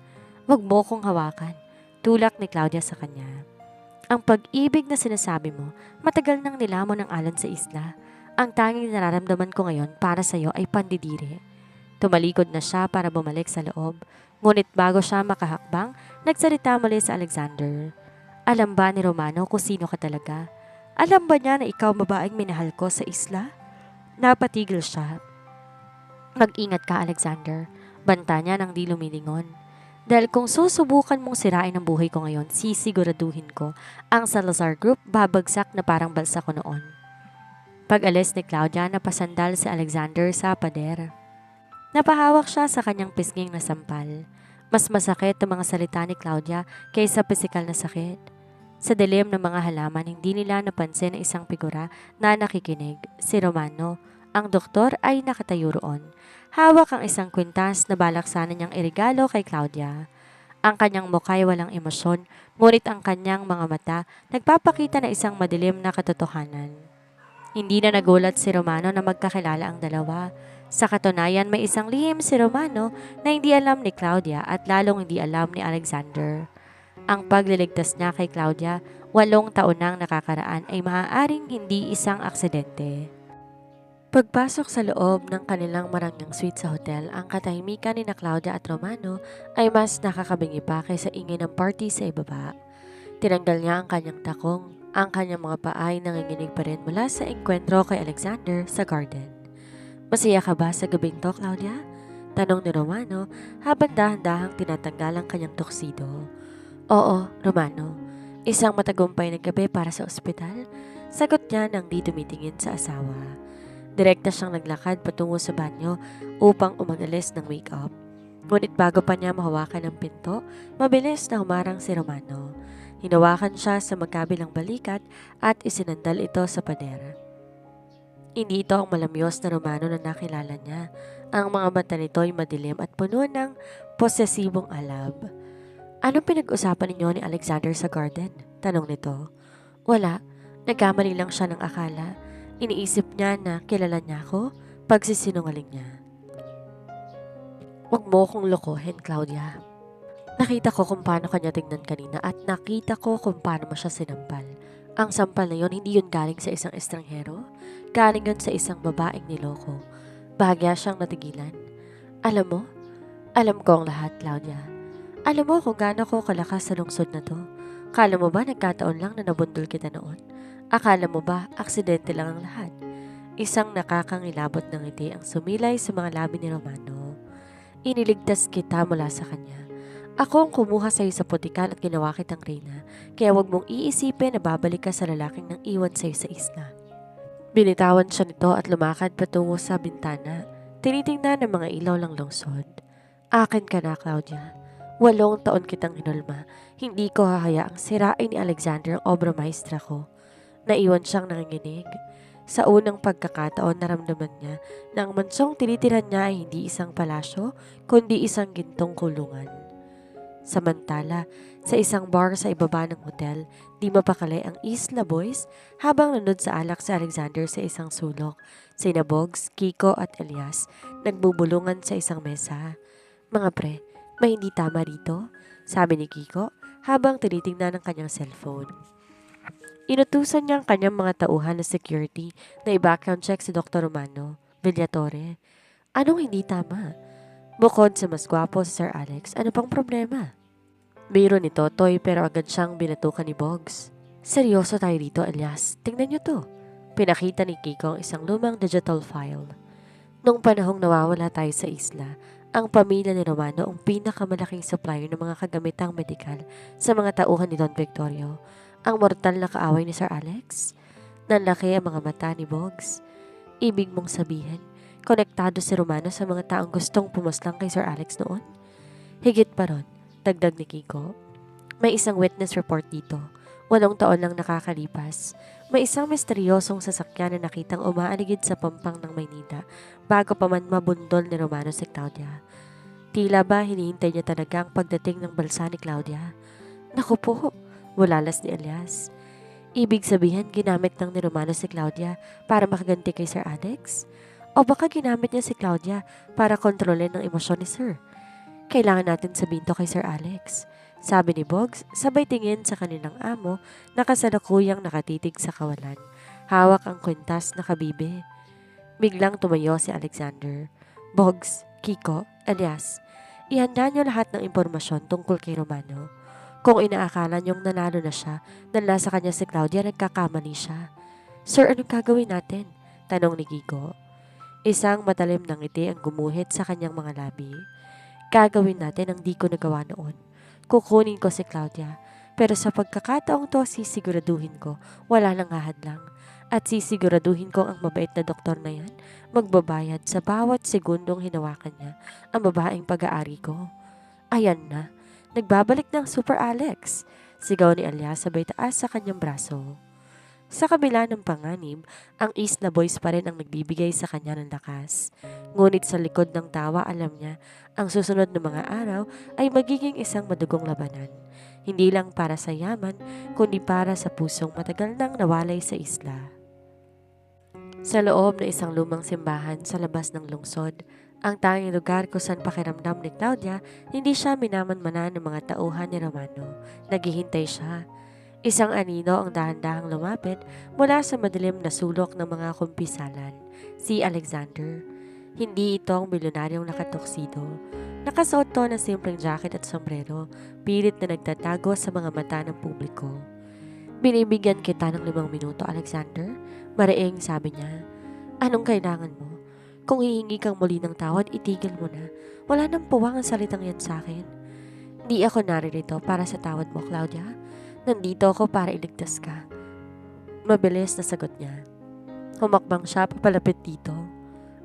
Huwag mo kong hawakan. Tulak ni Claudia sa kanya. Ang pag-ibig na sinasabi mo, matagal nang nilamon ng alon sa isla. Ang tanging nararamdaman ko ngayon para sa iyo ay pandidiri. Tumalikod na siya para bumalik sa loob. Ngunit bago siya makahakbang, nagsalita muli sa Alexander. Alam ba ni Romano kung sino ka talaga? Alam ba niya na ikaw babaeng minahal ko sa isla? Napatigil siya. Mag-ingat ka, Alexander. Banta niya nang di lumilingon. Dahil kung susubukan mong sirain ang buhay ko ngayon, sisiguraduhin ko ang Salazar Group babagsak na parang balsa ko noon. Pag-alis ni Claudia, napasandal si Alexander sa pader. Napahawak siya sa kanyang pisnging na sampal. Mas masakit ang mga salita ni Claudia kaysa pisikal na sakit. Sa dilim ng mga halaman, hindi nila napansin ang isang figura na nakikinig, si Romano. Ang doktor ay nakatayo roon. Hawak ang isang kwintas na balak sana niyang irigalo kay Claudia. Ang kanyang mukha ay walang emosyon, ngunit ang kanyang mga mata nagpapakita na isang madilim na katotohanan. Hindi na nagulat si Romano na magkakilala ang dalawa. Sa katunayan, may isang lihim si Romano na hindi alam ni Claudia at lalong hindi alam ni Alexander. Ang pagliligtas niya kay Claudia, 8 taon nang nakakaraan ay maaaring hindi isang aksidente. Pagpasok sa loob ng kanilang marangyang suite sa hotel, ang katahimikan ni na Claudia at Romano ay mas nakakabingi pa kaysa ingay ng party sa ibaba. Tinanggal niya ang kanyang takong. Ang kanyang mga paa ay nanginginig pa rin mula sa engkwentro kay Alexander sa garden. Masaya ka ba sa gabing to, Claudia? Tanong ni Romano habang dahan-dahang tinatanggal ang kanyang tuxedo. Oo, Romano. Isang matagumpay na gabi para sa ospital. Sagot niya nang di tumitingin sa asawa. Direkta siyang naglakad patungo sa banyo upang umagalis ng make-up. Ngunit bago pa niya mahawakan ang pinto, mabilis na humarang si Romano. Hinawakan siya sa magkabilang balikat at isinandal ito sa pader. Hindi ito ang malamyos na Romano na nakilala niya. Ang mga mata nito ay madilim at puno ng posesibong alab. Anong pinag-usapan ninyo ni Alexander sa garden? Tanong nito. Wala, nagkamali lang siya ng akala. Iniisip niya na kilala niya ako, pagsisinungaling niya. Huwag mo kong lokohin, Claudia. Nakita ko kung paano kanya tingnan kanina at nakita ko kung paano mo siya sinampal. Ang sampal na yon, hindi yun galing sa isang estranghero. Galing yun sa isang babaeng niloko. Bahagya siyang natigilan. Alam mo? Alam ko ang lahat, Claudia. Alam mo kung gaano ko kalakas sa lungsod na to. Kala mo ba nagkataon lang na nabundol kita noon? Akala mo ba aksidente lang ang lahat? Isang nakakangilabot ng ngiti ang sumilay sa mga labi ni Romano. Iniligtas kita mula sa kanya. Ako ang kumuha sa iyo sa putikan at ginawa kitang reyna, kaya wag mong iisipin na babalik ka sa lalaking nang iwan sa iyo sa isla. Binitawan siya nito at lumakad patungo sa bintana. Tinitingnan ng mga ilaw ng lungsod. Akin ka na, Claudia. 8 taon kitang hinulma. Hindi ko hahayaang sirain ni Alexander ang obra maestra ko. Naiwan siyang nanginginig. Sa unang pagkakataon, naramdaman niya na ang mansong tinitiran niya ay hindi isang palasyo, kundi isang gintong kulungan. Samantala, sa isang bar sa ibaba ng hotel, di mapakali ang Isla Boys habang nanood sa alak si Alexander sa isang sulok. Sina Bogs, Kiko at Elias nagbubulungan sa isang mesa. Mga pre, may hindi tama rito, sabi ni Kiko habang tinitingnan ng kanyang cellphone. Inutusan niya ang kanyang mga tauhan na security na i-background check si Dr. Romano Villatore. Anong hindi tama? Bukod sa mas gwapo si Sir Alex, ano pang problema? Biro ni Totoy pero agad siyang binatukan ni Bogs. Seryoso tayo dito, Elias. Tingnan niyo to. Pinakita ni Kiko ang isang lumang digital file. Nung panahong nawawala tayo sa isla, ang pamilya ni Romano ang pinakamalaking supplier ng mga kagamitang medikal sa mga tauhan ni Don Victorio. Ang mortal na kaaway ni Sir Alex? Nanlaki ang mga mata ni Boggs. Ibig mong sabihin, konektado si Romano sa mga taong gustong pumuslang kay Sir Alex noon? Higit pa ron, dagdag ni Kiko. May isang witness report dito. 8 taon lang nakakalipas. May isang misteryosong sasakyan na nakitang umaaligid sa pampang ng Maynila bago pa man mabundol ni Romano si Claudia. Tila ba hinihintay niya talaga ang pagdating ng balsa ni Claudia? Naku po, walalas ni Elias. Ibig sabihin ginamit lang ni Romano si Claudia para makaganti kay Sir Alex? O baka ginamit niya si Claudia para kontrolin ang emosyon ni Sir? Kailangan natin sabihin to kay Sir Alex, sabi ni Boggs, sabay tingin sa kanilang amo na kasalukuyang nakatitig sa kawalan. Hawak ang kwintas na kabibe. Biglang tumayo si Alexander. Boggs, Kiko, Elias, ihanda niyo lahat ng impormasyon tungkol kay Romano. Kung inaakala niyong nanalo na siya dahil nasa kanya si Claudia, nagkakamali siya. Sir, anong gagawin natin? Tanong ni Kiko. Isang matalim na ngiti ang gumuhit sa kanyang mga labi. Gagawin natin ang di ko nagawa noon. Kukunin ko si Claudia. Pero sa pagkakataong to, sisiguraduhin ko wala nang hahadlang. At sisiguraduhin ko ang mabait na doktor na yan magbabayad sa bawat segundong hinawakan niya ang babaeng pag-aari ko. Ayan na, nagbabalik ng Super Alex. Sigaw ni Elias sabay taas sa kanyang braso. Sa kabila ng panganib, ang Isla Boys pa rin ang nagbibigay sa kanya ng lakas. Ngunit sa likod ng tawa alam niya, ang susunod na mga araw ay magiging isang madugong labanan. Hindi lang para sa yaman, kundi para sa pusong matagal nang nawalay sa isla. Sa loob ng isang lumang simbahan sa labas ng lungsod, ang tanging lugar kung saan pakiramdam ni Claudia, hindi siya minamanmanan ng mga tauhan ni Romano. Naghihintay siya. Isang anino ang dahan-dahang lumapit mula sa madilim na sulok ng mga kumpisalan, si Alexander. Hindi ito ang milyonaryong nakatuksido. Nakasuot to ng simpleng jacket at sombrero, pilit na nagtatago sa mga mata ng publiko. Binibigyan kita ng 5 minuto, Alexander. Maraing sabi niya. Anong kailangan mo? Kung hihingi kang muli ng tawad, itigil mo na. Wala nang puwang ang salitang yan sa akin. Di ako naririto para sa tawad mo, Claudia. Nandito ako para iligtas ka. Mabilis na sagot niya. Humakbang siya papalapit dito.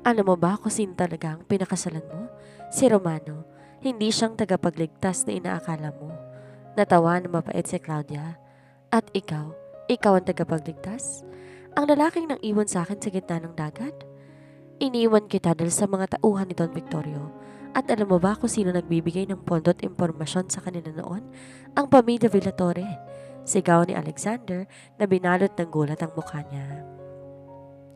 Alam mo ba kung sino talaga ang pinakasalan mo? Si Romano. Hindi siyang tagapagligtas na inaakala mo. Natawa na mapait si Claudia. At ikaw ang tagapagligtas? Ang lalaking nang iwan sa akin sa gitna ng dagat? Iniwan kita dahil sa mga tauhan ni Don Victorio. At alam mo ba kung sino nagbibigay ng pondo at impormasyon sa kanila noon? Ang pamilya Villatore. Sigaw ni Alexander na binalot ng gulat ang mukha niya.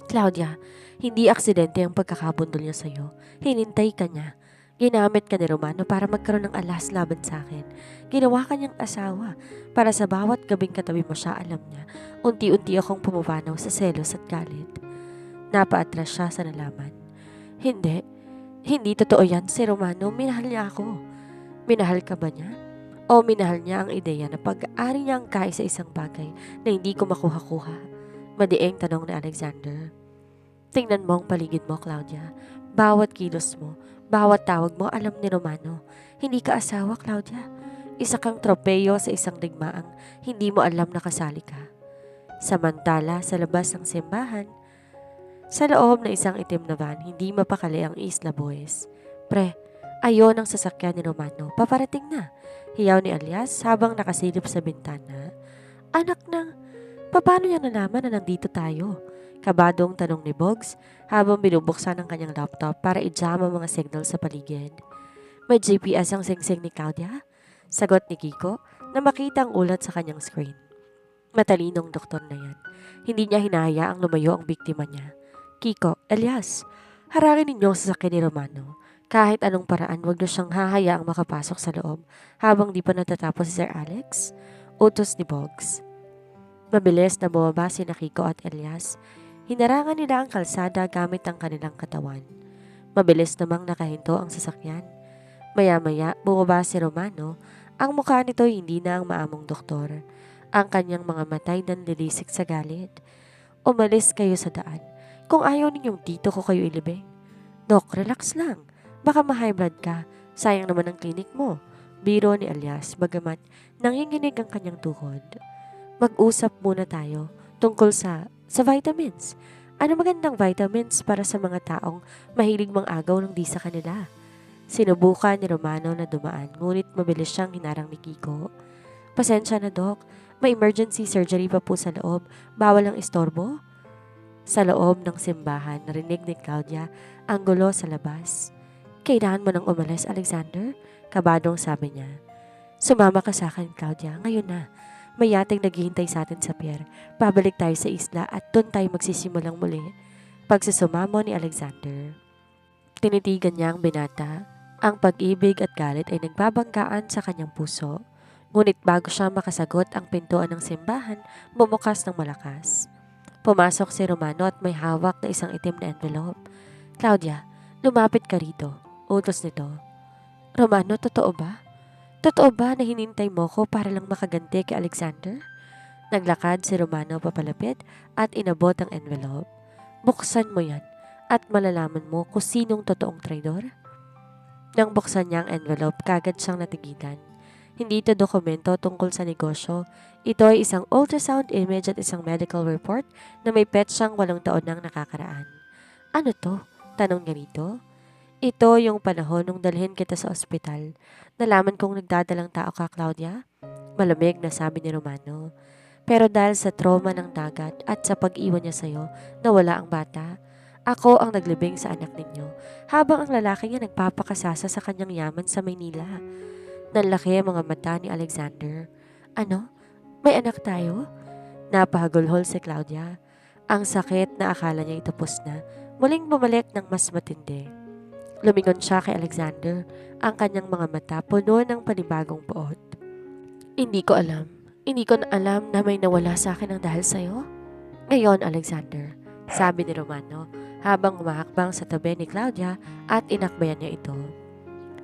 Claudia, hindi aksidente ang pagkakabundol niya sa'yo. Hinintay ka niya. Ginamit ka ni Romano para magkaroon ng alas laban sa akin. Ginawa ka niyang asawa para sa bawat gabing katabi mo siya, alam niya. Unti-unti akong pumapanaw sa selos at galit. Napaatras siya sa nalaman. Hindi totoo yan. Si Romano, minahal niya ako. Minahal ka ba niya? O minahal niya ang ideya na pag-aari niya ang kaisa-isang bagay na hindi ko makuha-kuha? Madieng tanong ni Alexander. Tingnan mo ang paligid mo, Claudia. Bawat kilos mo, bawat tawag mo, alam ni Romano. Hindi ka asawa, Claudia. Isa kang tropeyo sa isang digmaang hindi mo alam na kasali ka. Samantala, sa labas ng simbahan, sa loob ng isang itim na van, hindi mapakali ang Isla Boys. Pre, ayon ang sasakyan ni Romano. Paparating na. Hiyaw ni Elias habang nakasilip sa bintana. Anak ng, paano niya nalaman na nandito tayo? Kabadong tanong ni Boggs habang binubuksan ang kanyang laptop para i-jam ang mga signal sa paligid. May GPS ang singsing ni Claudia? Sagot ni Kiko na makita ang ulat sa kanyang screen. Matalinong doktor na yan. Hindi niya hinahayaang lumayo ang biktima niya. Kiko, Elias, harangin ninyo ang sasakyan ni Romano. Kahit anong paraan, wag na siyang hahayaang makapasok sa loob habang di pa natatapos si Sir Alex. Utos ni Boggs. Mabilis na bumaba si Kiko at Elias. Hinarangan nila ang kalsada gamit ang kanilang katawan. Mabilis namang nakahinto ang sasakyan. Maya-maya, bumaba si Romano. Ang mukha nito hindi na ang maamong doktor. Ang kanyang mga matay nanlilisik sa galit. Umalis kayo sa daan. Kung ayaw ninyong dito ko kayo ilibing. Dok, relax lang. Baka ma-high blood ka. Sayang naman ang klinik mo. Biro ni Elias bagamat nanginginig ang kanyang tuhod. Mag-usap muna tayo tungkol sa Sa vitamins. Ano magandang vitamins para sa mga taong mahilig mang-agaw ng di sa kanila? Sinubukan ni Romano na dumaan, ngunit mabilis siyang hinarang ni Kiko. Pasensya na, Dok. May emergency surgery pa po sa loob. Bawal ang istorbo? Sa loob ng simbahan, narinig ni Claudia ang gulo sa labas. Kailangan mo nang umalis, Alexander? Kabadong sabi niya. Sumama ka sa akin, Claudia. Ngayon na. May yating naghihintay sa atin sa pier. Pabalik tayo sa isla at doon tayo magsisimulang muli. Pagsusumamo ni Alexander. Tinitigan niya ang binata. Ang pag-ibig at galit ay nagbabanggaan sa kanyang puso. Ngunit bago siya makasagot, ang pintuan ng simbahan bumukas ng malakas. Pumasok si Romano at may hawak na isang itim na envelope. Claudia, lumapit ka rito. Utos nito. Romano, totoo ba? Totoo ba na hinintay mo ko para lang makaganti kay Alexander? Naglakad si Romano papalapit at inabot ang envelope. Buksan mo yan at malalaman mo kung sinong totoong traidor. Nang buksan niya ang envelope, kagad siyang natigilan. Hindi ito dokumento tungkol sa negosyo. Ito ay isang ultrasound image at isang medical report na may petsang 8 taon nang nakakaraan. Ano to? Tanong niya rito. Ito yung panahon nung dalhin kita sa ospital. Nalaman kong nagdadalang tao ka, Claudia? Malamig na sabi ni Romano. Pero dahil sa trauma ng dagat at sa pag-iwan niya sa'yo, nawala ang bata. Ako ang naglibing sa anak ninyo, habang ang lalaki niya nagpapakasasa sa kanyang yaman sa Maynila. Nanlaki ang mga mata ni Alexander. Ano? May anak tayo? Napahagulhol si Claudia. Ang sakit na akala niya itapos na, muling bumalik ng mas matindi. Lumingon siya kay Alexander, ang kanyang mga mata puno ng panibagong poot. Hindi ko alam. Hindi ko na alam na may nawala sa akin ang dahil sa'yo. Ngayon, Alexander, sabi ni Romano habang umahakbang sa tabi ni Claudia at inakbayan niya ito.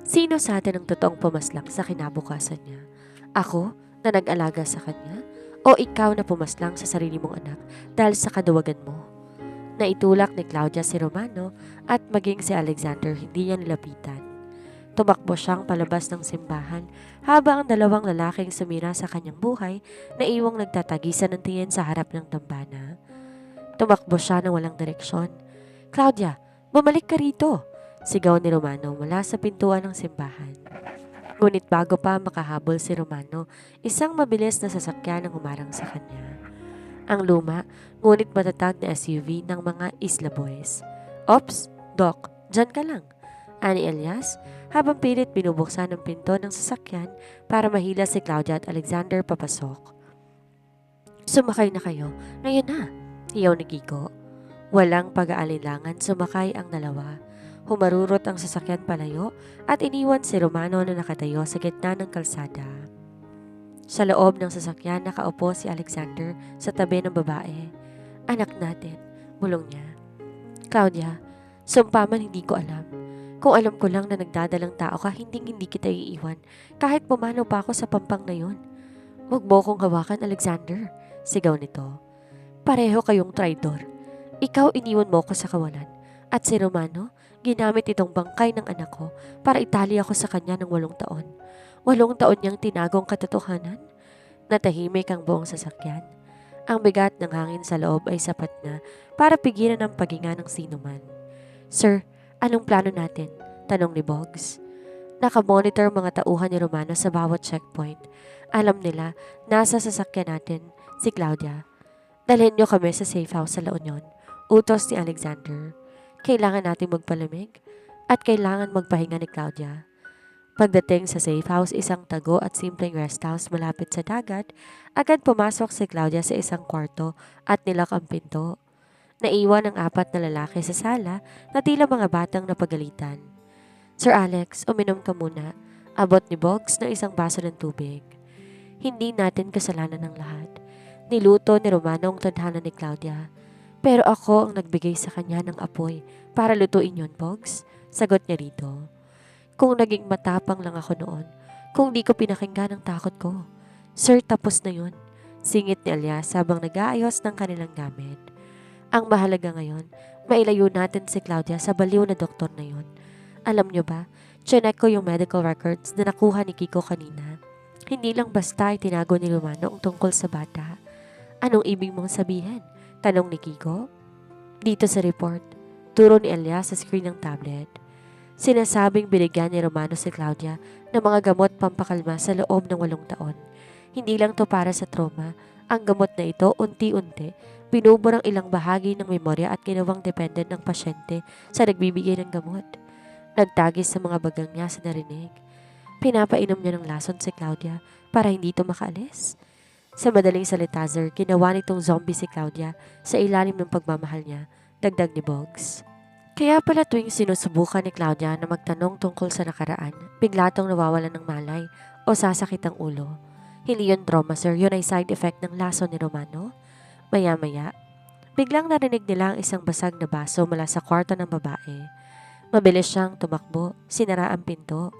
Sino sa atin ang totoong pumaslang sa kinabukasan niya? Ako na nag-alaga sa kanya? O ikaw na pumaslang sa sarili mong anak dahil sa kaduwagan mo? Naitulak ni Claudia si Romano at maging si Alexander hindi niya nilapitan. Tumakbo siyang palabas ng simbahan habang ang dalawang lalaking sumira sa kanyang buhay na iwang nagtatagisan ng tingin sa harap ng dambana. Tumakbo siya ng walang direksyon. Claudia, bumalik ka rito! Sigaw ni Romano mula sa pintuan ng simbahan. Ngunit bago pa makahabol si Romano, isang mabilis na sasakyan ang humarang sa kanya. Ang luma, ngunit matatag na SUV ng mga Isla Boys. Ops, Doc, dyan ka lang. Ani Elias, habang pilit binubuksan ang pinto ng sasakyan para mahila si Claudia at Alexander papasok. Sumakay na kayo, ngayon na, siyaw ni Kiko. Walang pag-aalinlangan, sumakay ang dalawa. Humarurot ang sasakyan palayo at iniwan si Romano na nakatayo sa gitna ng kalsada. Sa loob ng sasakyan, nakaupo si Alexander sa tabi ng babae. Anak natin, bulong niya. Claudia, sumpa man hindi ko alam. Kung alam ko lang na nagdadalang tao ka, hindi kita iiwan. Kahit pumanaw pa ako sa pampang na yun. Huwag mo kong hawakan, Alexander, sigaw nito. Pareho kayong traidor. Ikaw iniwan mo ko sa kawalan. At si Romano, ginamit itong bangkay ng anak ko para itali ako sa kanya ng 8 taon. 8 taon niyang tinagong katotohanan. Natahimik ang buong sasakyan. Ang bigat ng hangin sa loob ay sapat na para pigilan ang paghinga ng sinuman. Sir, anong plano natin? Tanong ni Boggs. Nakamonitor mga tauhan ni Romano sa bawat checkpoint. Alam nila, nasa sasakyan natin, si Claudia. Dalhin niyo kami sa safe house sa La Union. Utos ni Alexander. Kailangan natin magpalamig at kailangan magpahinga ni Claudia. Pagdating sa safe house, isang tago at simpleng rest house malapit sa dagat, agad pumasok si Claudia sa isang kwarto at nilak ang pinto. Naiwan ang 4 na lalaki sa sala na tila mga batang napagalitan. Sir Alex, uminom ka muna. Abot ni Boggs ng isang baso ng tubig. Hindi natin kasalanan ng lahat. Niluto ni Romano ang tadhana ni Claudia. Pero ako ang nagbigay sa kanya ng apoy para lutuin yon, Boggs. Sagot niya rito. Kung naging matapang lang ako noon, kung di ko pinakinggan ang takot ko. Sir, tapos na yun. Singit ni Elias habang nag-aayos ng kanilang gamit. Ang mahalaga ngayon, mailayo natin si Claudia sa baliw na doktor na yun. Alam niyo ba, chinek ko yung medical records na nakuha ni Kiko kanina. Hindi lang basta itinago ni Romano ang tungkol sa bata. Anong ibig mong sabihin? Tanong ni Kiko. Dito sa report, turo ni Elias sa screen ng tablet. Sinasabing binigyan ni Romano si Claudia ng mga gamot pampakalma sa loob ng 8 taon. Hindi lang to para sa trauma. Ang gamot na ito unti-unti binubura ang ilang bahagi ng memorya at ginawang dependent ng pasyente sa nagbibigay ng gamot. Nagtagis sa mga bagang niya sa narinig. Pinapainom niya ng lason si Claudia para hindi ito makaalis. Sa madaling salita, sir, ginawa nitong zombie si Claudia sa ilalim ng pagmamahal niya, dagdag ni Boggs. Kaya pala tuwing sinusubukan ni Claudia na magtanong tungkol sa nakaraan, bigla tong nawawalan ng malay o sasakit ang ulo. Hindi yun trauma, sir, yun ay side effect ng lason ni Romano. Maya-maya, biglang narinig nila ang isang basag na baso mula sa kwarto ng babae. Mabilis siyang tumakbo, sinara ang pinto.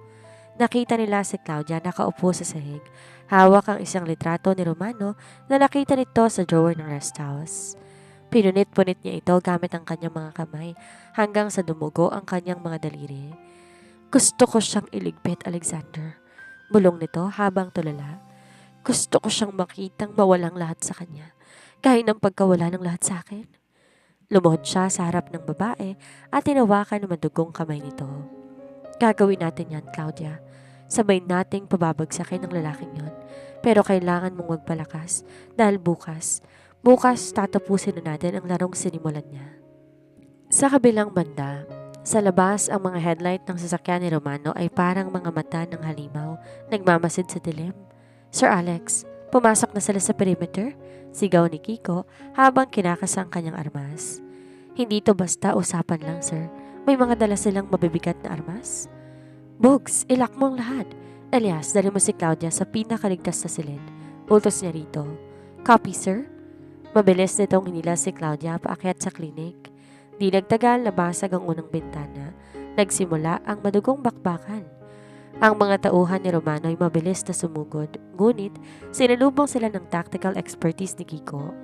Nakita nila si Claudia nakaupo sa sahig. Hawak ang isang litrato ni Romano na nakita nito sa drawer ng rest house. Pinunit-punit niya ito gamit ang kanyang mga kamay hanggang sa dumugo ang kanyang mga daliri. Gusto ko siyang iligpit, Alexander. Bulong nito habang tulala. Gusto ko siyang makitang mawalang lahat sa kanya. Gaya ng pagkawala ng lahat sa akin. Lumuhod siya sa harap ng babae at tinawakan ng madugong kamay nito. Gagawin natin yan, Claudia. Sabay nating pababagsakin ng lalaking yon. Pero kailangan mong magpalakas dahil bukas tatapusin na natin ang larong sinimulan niya. Sa kabilang banda, sa labas ang mga headlight ng sasakyan ni Romano ay parang mga mata ng halimaw, nagmamasid sa dilim. Sir Alex, pumasok na sila sa perimeter? Sigaw ni Kiko habang kinakas ang kanyang armas. Hindi to basta usapan lang, sir. May mga dala silang mabibigat na armas. Boggs, ilak mo ang lahat. Elias, dali mo si Claudia sa pinakaligtas na silid. Utos niya rito. Copy, sir. Mabilis nitong hinila si Claudia paakyat sa klinik. Di nagtagal nabasag ang unang bintana. Nagsimula ang madugong bakbakan. Ang mga tauhan ni Romano ay mabilis na sumugod, ngunit sinalubong sila ng tactical expertise ni Kiko.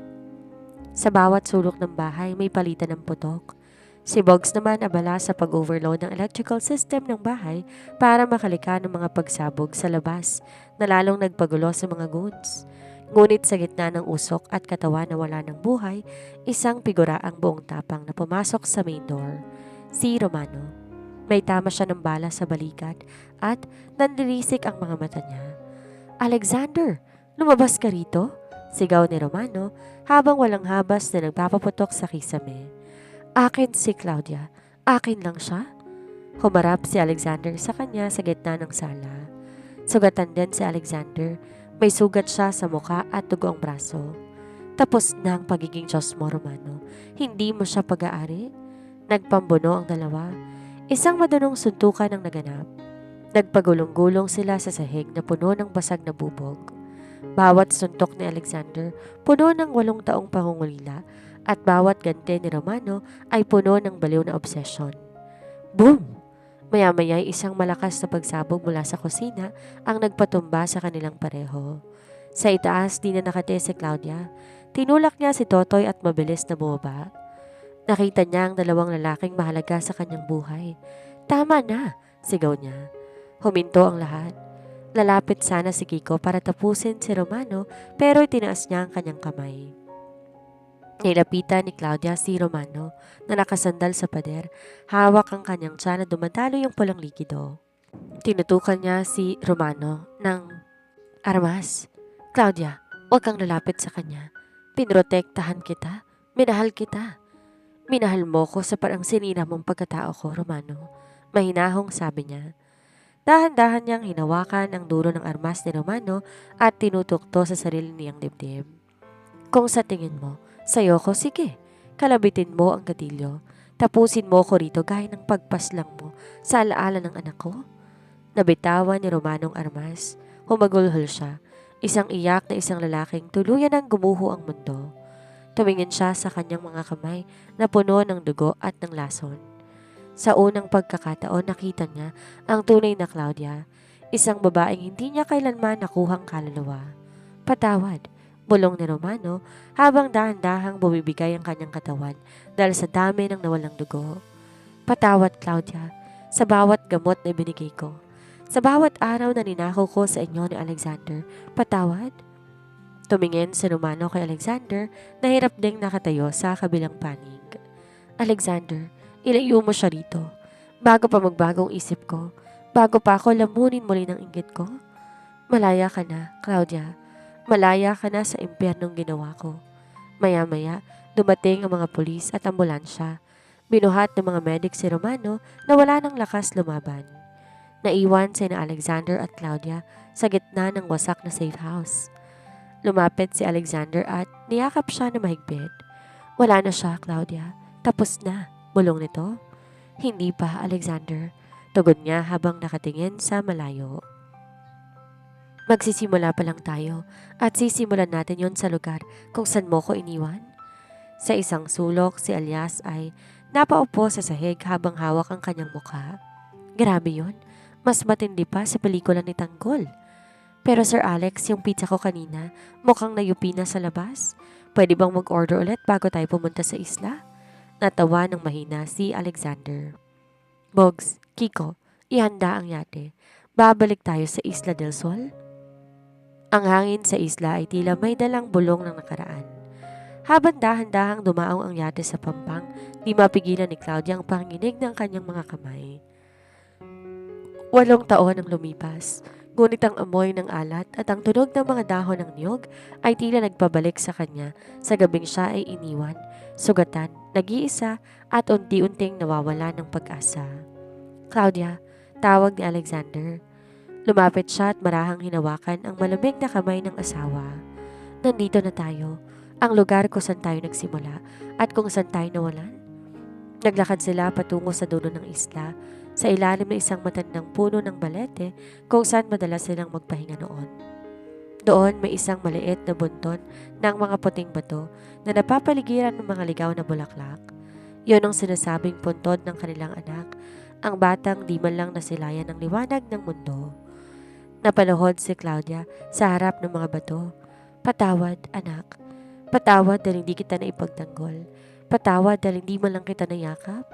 Sa bawat sulok ng bahay may palitan ng putok. Si Boggs naman abala sa pag-overload ng electrical system ng bahay para makalika ng mga pagsabog sa labas na lalong nagpagulo sa mga goods. Ngunit sa gitna ng usok at katawan na wala ng buhay, isang figura ang buong tapang na pumasok sa main door. Si Romano. May tama siya ng bala sa balikat at nanlilisik ang mga mata niya. Alexander, lumabas ka rito? Sigaw ni Romano habang walang habas na nagpapaputok sa kisame. Akin si Claudia. Akin lang siya? Humarap si Alexander sa kanya sa gitna ng sala. Sugatan din si Alexander. May sugat siya sa muka at dugo ang braso. Tapos na ang pagiging Diyos mo, Romano. Hindi mo siya pag-aari? Nagpambuno ang dalawa. Isang madunong suntukan ang naganap. Nagpagulong-gulong sila sa sahig na puno ng basag na bubog. Bawat suntok ni Alexander puno ng 8 taong pangungulila at bawat gante ni Romano ay puno ng baliw na obsession. Boom! Maya-maya isang malakas na pagsabog mula sa kusina ang nagpatumba sa kanilang pareho. Sa itaas di na nakate si Claudia. Tinulak niya si Totoy at mabilis na bumaba. Nakita niya ang 2 lalaking mahalaga sa kanyang buhay. Tama na! Sigaw niya. Huminto ang lahat. Lalapit sana si Kiko para tapusin si Romano pero itinaas niya ang kanyang kamay. Nilapitan ni Claudia si Romano na nakasandal sa pader. Hawak ang kanyang tiyan na dumadalo yung pulang likido. Tinutukan niya si Romano ng armas. Claudia, huwag kang lalapit sa kanya. Pinrotektahan kita. Minahal kita. Minahal mo ko sa parang sinira mong pagkatao ko, Romano. Mahinahong sabi niya. Dahan-dahan niyang hinawakan ang dulo ng armas ni Romano at tinutukto sa sarili niyang dibdib. Kung sa tingin mo, sayo ko, sige. Kalabitin mo ang gatilyo. Tapusin mo ko rito gaya ng pagpaslang mo sa alaala ng anak ko. Nabitawan ni Romano ang armas. Humagulhol siya. Isang iyak na isang lalaking tuluyan ang gumuho ang mundo. Tumingin siya sa kanyang mga kamay na puno ng dugo at ng lason. Sa unang pagkakataon nakita niya ang tunay na Claudia, isang babaeng hindi niya kailanman nakuhang kaluluwa. Patawad, bulong ni Romano habang dahan-dahang bumibigay ang kanyang katawan dahil sa dami ng nawalang dugo. Patawad, Claudia, sa bawat gamot na binigay ko. Sa bawat araw na ninakaw ko sa inyo ni Alexander, patawad. Tumingin si Romano kay Alexander na hirap ding nakatayo sa kabilang panig. Alexander, ilayo mo siya rito. Bago pa magbagong isip ko, bago pa ako lamunin muli ng inggit ko. Malaya ka na, Claudia. Malaya ka na sa impyernong ginawa ko. Maya-maya, dumating ang mga pulis at ambulansya. Binuhat ng mga medic si Romano na wala ng lakas lumaban. Naiwan sina Alexander at Claudia sa gitna ng wasak na safe house. Lumapit si Alexander at niyakap siya na mahigpit. Wala na siya, Claudia. Tapos na. Bulong nito. Hindi pa, Alexander. Tugon niya habang nakatingin sa malayo. Magsisimula pa lang tayo at sisimulan natin yon sa lugar kung saan mo ko iniwan. Sa isang sulok, si Elias ay napaupo sa sahig habang hawak ang kanyang mukha. Grabe yon. Mas matindi pa sa pelikula ni Tanggol. Pero Sir Alex, yung pizza ko kanina, mukhang nayupi na sa labas. Pwede bang mag-order ulit bago tayo pumunta sa isla? Natawa ng mahina si Alexander. Bogs, Kiko, ihanda ang yate. Babalik tayo sa Isla del Sol. Ang hangin sa isla ay tila may dalang bulong ng nakaraan. Habang dahan-dahang dumaong ang yate sa pampang, di mapigilan ni Claudia ang panginig ng kanyang mga kamay. 8 taon ang lumipas. Ngunit ang amoy ng alat at ang tunog ng mga dahon ng niyog ay tila nagpabalik sa kanya sa gabing siya ay iniwan, sugatan, nag-iisa at unti-unting nawawala ng pag-asa. Claudia, tawag ni Alexander. Lumapit siya at marahang hinawakan ang malamig na kamay ng asawa. Nandito na tayo, ang lugar kung saan tayo nagsimula at kung saan tayo nawalan. Naglakad sila patungo sa dulo ng isla, sa ilalim ng isang matandang puno ng balete kung saan madalas silang magpahinga noon. Doon may isang maliit na bunton ng mga puting bato na napapaligiran ng mga ligaw na bulaklak. Yun ang sinasabing puntod ng kanilang anak, ang batang di man lang nasilayan ng liwanag ng mundo. Napaluhod si Claudia sa harap ng mga bato. Patawad, anak. Patawad dahil hindi kita naipagtanggol. Patawad dahil hindi man lang kita nayakap.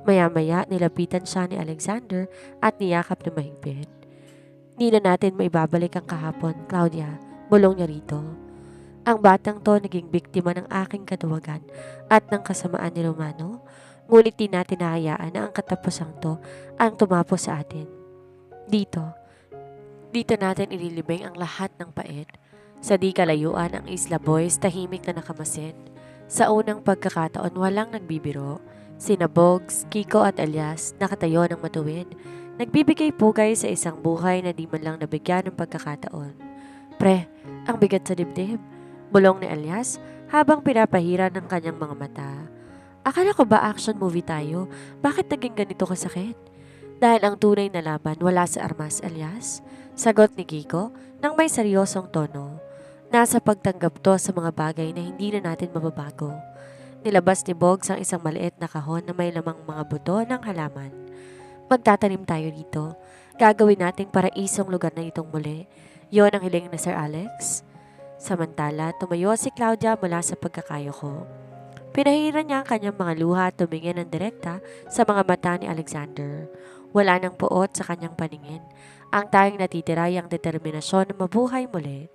Maya-maya nilapitan siya ni Alexander at niyakap na mahigpit. Di na natin maibabalik ang kahapon, Claudia. Bulong niya rito. Ang batang to naging biktima ng aking katuwagan at ng kasamaan ni Romano. Ngunit di natin nahayaan na ang katapusang to ang tumapos sa atin. Dito natin ililibing ang lahat ng pait. Sa di kalayuan ang Isla Boys tahimik na nakamasid. Sa unang pagkakataon walang nagbibiro. Sina Bogs, Kiko at Elias nakatayo ng matuwid. Nagbibigay pugay sa isang buhay na di man lang nabigyan ng pagkakataon. Pre, ang bigat sa dibdib. Bulong ni Elias habang pinapahira ng kanyang mga mata. Akala ko ba action movie tayo? Bakit naging ganito kasakit? Dahil ang tunay na laban wala sa armas, Elias. Sagot ni Kiko nang may seryosong tono. Nasa pagtanggap to sa mga bagay na hindi na natin mababago. Nilabas ni Bogs ang isang maliit na kahon na may lamang mga buto ng halaman. Magtatanim tayo dito. Gagawin nating paraisong lugar na itong muli. Yon ang hiling ni Sir Alex. Samantala, tumayo si Claudia mula sa pagkakayo ko. Pinahira niya ang kanyang mga luha at tumingin ng direkta sa mga mata ni Alexander. Wala nang puot sa kanyang paningin. Ang tanging natitira ay ang determinasyon na mabuhay muli.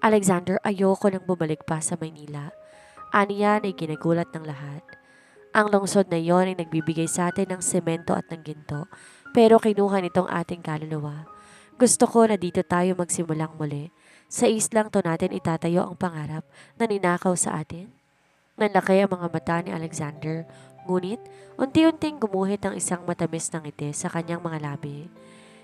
Alexander, ayoko nang bumalik pa sa Maynila. Aniyan ay ginagulat ng lahat. Ang lungsod na iyon ay nagbibigay sa atin ng semento at ng ginto, pero kinuha nitong ating kaluluwa. Gusto ko na dito tayo magsimulang muli. Sa islang to natin itatayo ang pangarap na ninakaw sa atin. Nanlaki ang mga mata ni Alexander, ngunit unti-unting gumuhit ang isang matamis na ngiti sa kanyang mga labi.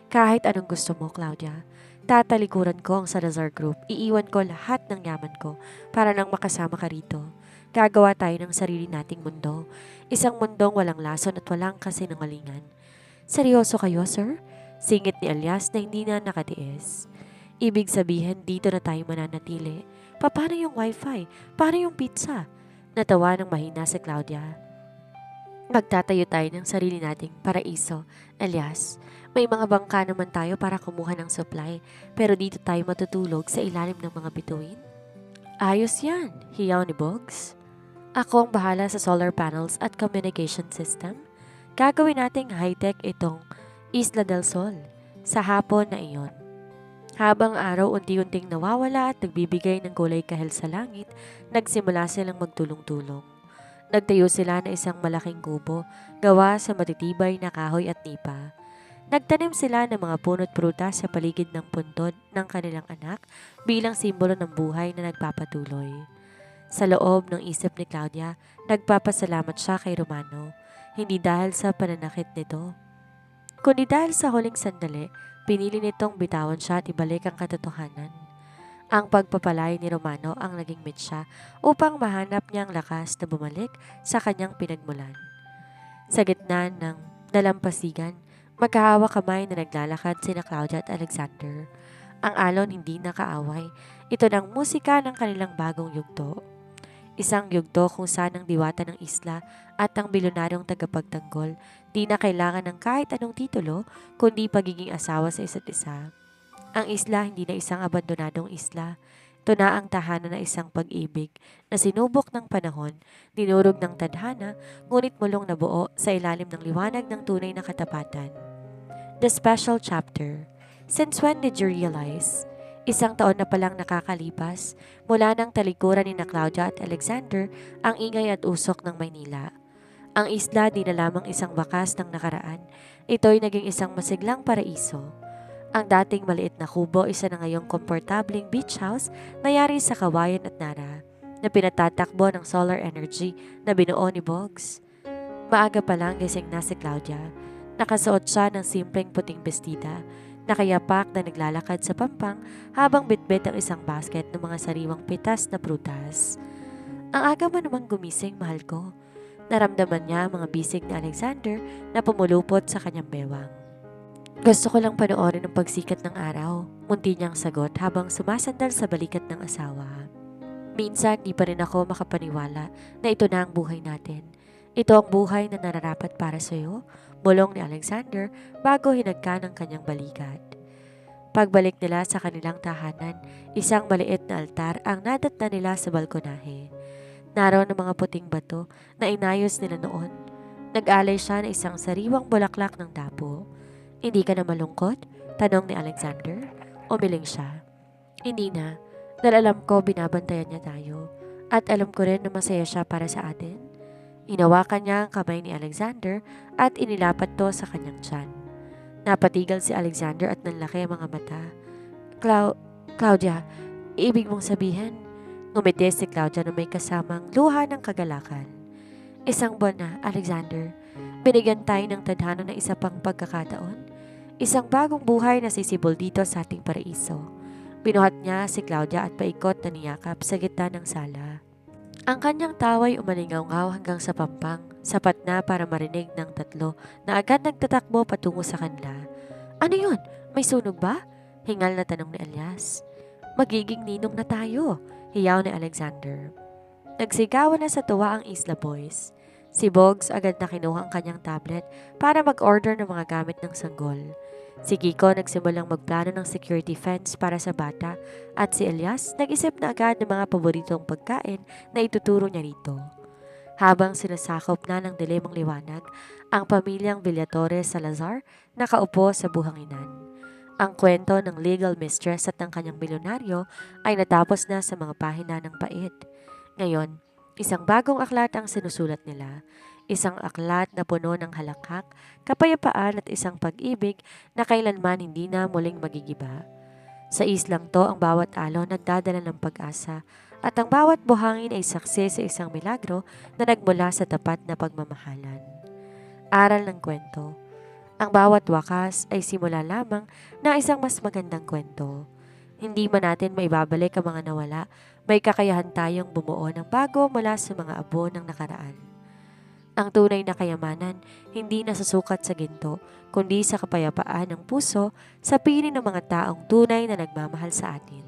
Kahit anong gusto mo, Claudia, tatalikuran ko ang Salazar Group. Iiwan ko lahat ng yaman ko para nang makasama ka rito. Gagawa tayo ng sarili nating mundo. Isang mundong walang lason at walang kasinungalingan. Seryoso kayo, sir? Singit ni Elias na hindi na nakatiis. Ibig sabihin, dito na tayo mananatili. Paano yung wifi? Paano yung pizza? Natawa ng mahina si Claudia. Magtatayo tayo ng sarili nating paraiso, Elias. May mga bangka naman tayo para kumuha ng supply, pero dito tayo matutulog sa ilalim ng mga bituin. Ayos yan, hiyaw ni Bogs. Ako ang bahala sa solar panels at communication system. Gagawin nating high-tech itong Isla del Sol sa hapon na iyon. Habang araw unti-unting nawawala at nagbibigay ng kulay kahel sa langit, nagsimula silang magtulong-tulong. Nagtayo sila ng isang malaking kubo, gawa sa matitibay na kahoy at nipa. Nagtanim sila ng mga puno't prutas sa paligid ng puntod ng kanilang anak bilang simbolo ng buhay na nagpapatuloy. Sa loob ng isip ni Claudia, nagpapasalamat siya kay Romano, hindi dahil sa pananakit nito, kundi dahil sa huling sandali, pinili nitong bitawan siya at ibalik ang katotohanan. Ang pagpapalay ni Romano ang naging mitsa upang mahanap niya ang lakas na bumalik sa kanyang pinagmulan. Sa gitna ng dalampasigan, magkahawak kamay na naglalakad sina Claudia at Alexander. Ang alon hindi nakaaway, ito ng musika ng kanilang bagong yugto. Isang yugto kung saan ang diwata ng isla at ang bilyonaryong tagapagtanggol di na kailangan ng kahit anong titulo kundi pagiging asawa sa isa't isa. Ang isla hindi na isang abandonadong isla. Ito na ang tahanan ng isang pag-ibig na sinubok ng panahon, dinurog ng tadhana, ngunit mulong nabuo sa ilalim ng liwanag ng tunay na katapatan. The Special Chapter. Since when did you realize? Isang taon na palang nakakalipas mula ng talikuran ni na Claudia at Alexander ang ingay at usok ng Maynila. Ang isla di na lamang isang bakas ng nakaraan, ito'y naging isang masiglang paraiso. Ang dating maliit na kubo isa na ngayong komportabling beach house na yari sa kawayan at nara na pinatatakbo ng solar energy na binuo ni Boggs. Maaga pa lang gising na si Claudia. Nakasuot siya ng simpleng puting bestida, nakayapak na naglalakad sa pampang habang bitbit ang isang basket ng mga sariwang pitas na prutas. Ang aga mo namang gumising, mahal ko. Naramdaman niya ang mga bisig ni Alexander na pumulupot sa kanyang bewang. Gusto ko lang panoorin ang pagsikat ng araw, munti niyang sagot habang sumasandal sa balikat ng asawa. Minsan di pa rin ako makapaniwala na ito na ang buhay natin. Ito ang buhay na nararapat para sa iyo, bulong ni Alexander bago hinagka ng kanyang balikat. Pagbalik nila sa kanilang tahanan, isang maliit na altar ang nadatna nila sa balkonahe. Naroon ang mga puting bato na inayos nila noon. Nag-alay siya ng isang sariwang bulaklak ng dapo. Hindi ka na malungkot? Tanong ni Alexander. Umiling siya. Hindi na, dahil alam ko binabantayan niya tayo. At alam ko rin na masaya siya para sa atin. Inawakan niya ang kamay ni Alexander at inilapat to sa kanyang tiyan. Napatigal si Alexander at nanlaki ang mga mata. Claudia, ibig mong sabihin? Ngumiti si Claudia na may kasamang luha ng kagalakan. Isang buwan na, Alexander. Binigyan tayo ng tadhana ng isa pang pagkakataon. Isang bagong buhay na sisibol dito sa ating paraiso. Binuhat niya si Claudia at paikot na niyakap sa gitna ng sala. Ang kanyang taway umalingaw-ngaw hanggang sa pampang, sapat na para marinig ng tatlo na agad nagtatakbo patungo sa kanila. Ano yun? May sunog ba? Hingal na tanong ni Elias. Magiging ninong na tayo, hiyaw ni Alexander. Nagsigawan na sa tuwa ang Isla Boys. Si Boggs agad na kinuha ang kanyang tablet para mag-order ng mga gamit ng sanggol. Si Kiko nagsimulang magplano ng security fence para sa bata at si Elias nag-isip na agad ng mga paboritong pagkain na ituturo niya rito. Habang sinasakop na ng dilimang liwanag, ang pamilyang Villatore Salazar nakaupo sa buhanginan. Ang kwento ng legal mistress at ng kanyang milyonaryo ay natapos na sa mga pahina ng pait. Ngayon, isang bagong aklat ang sinusulat nila. Isang aklat na puno ng halakhak, kapayapaan at isang pag-ibig na kailanman hindi na muling magigiba. Sa islang to, ang bawat alon nagdadala ng pag-asa at ang bawat buhangin ay saksi sa isang milagro na nagmula sa tapat na pagmamahalan. Aral ng kwento. Ang bawat wakas ay simula lamang ng isang mas magandang kwento. Hindi man natin maibabalik ang mga nawala, may kakayahan tayong bumuo ng bago mula sa mga abo ng nakaraan. Ang tunay na kayamanan hindi nasusukat sa ginto, kundi sa kapayapaan ng puso sa piling ng mga taong tunay na nagmamahal sa atin.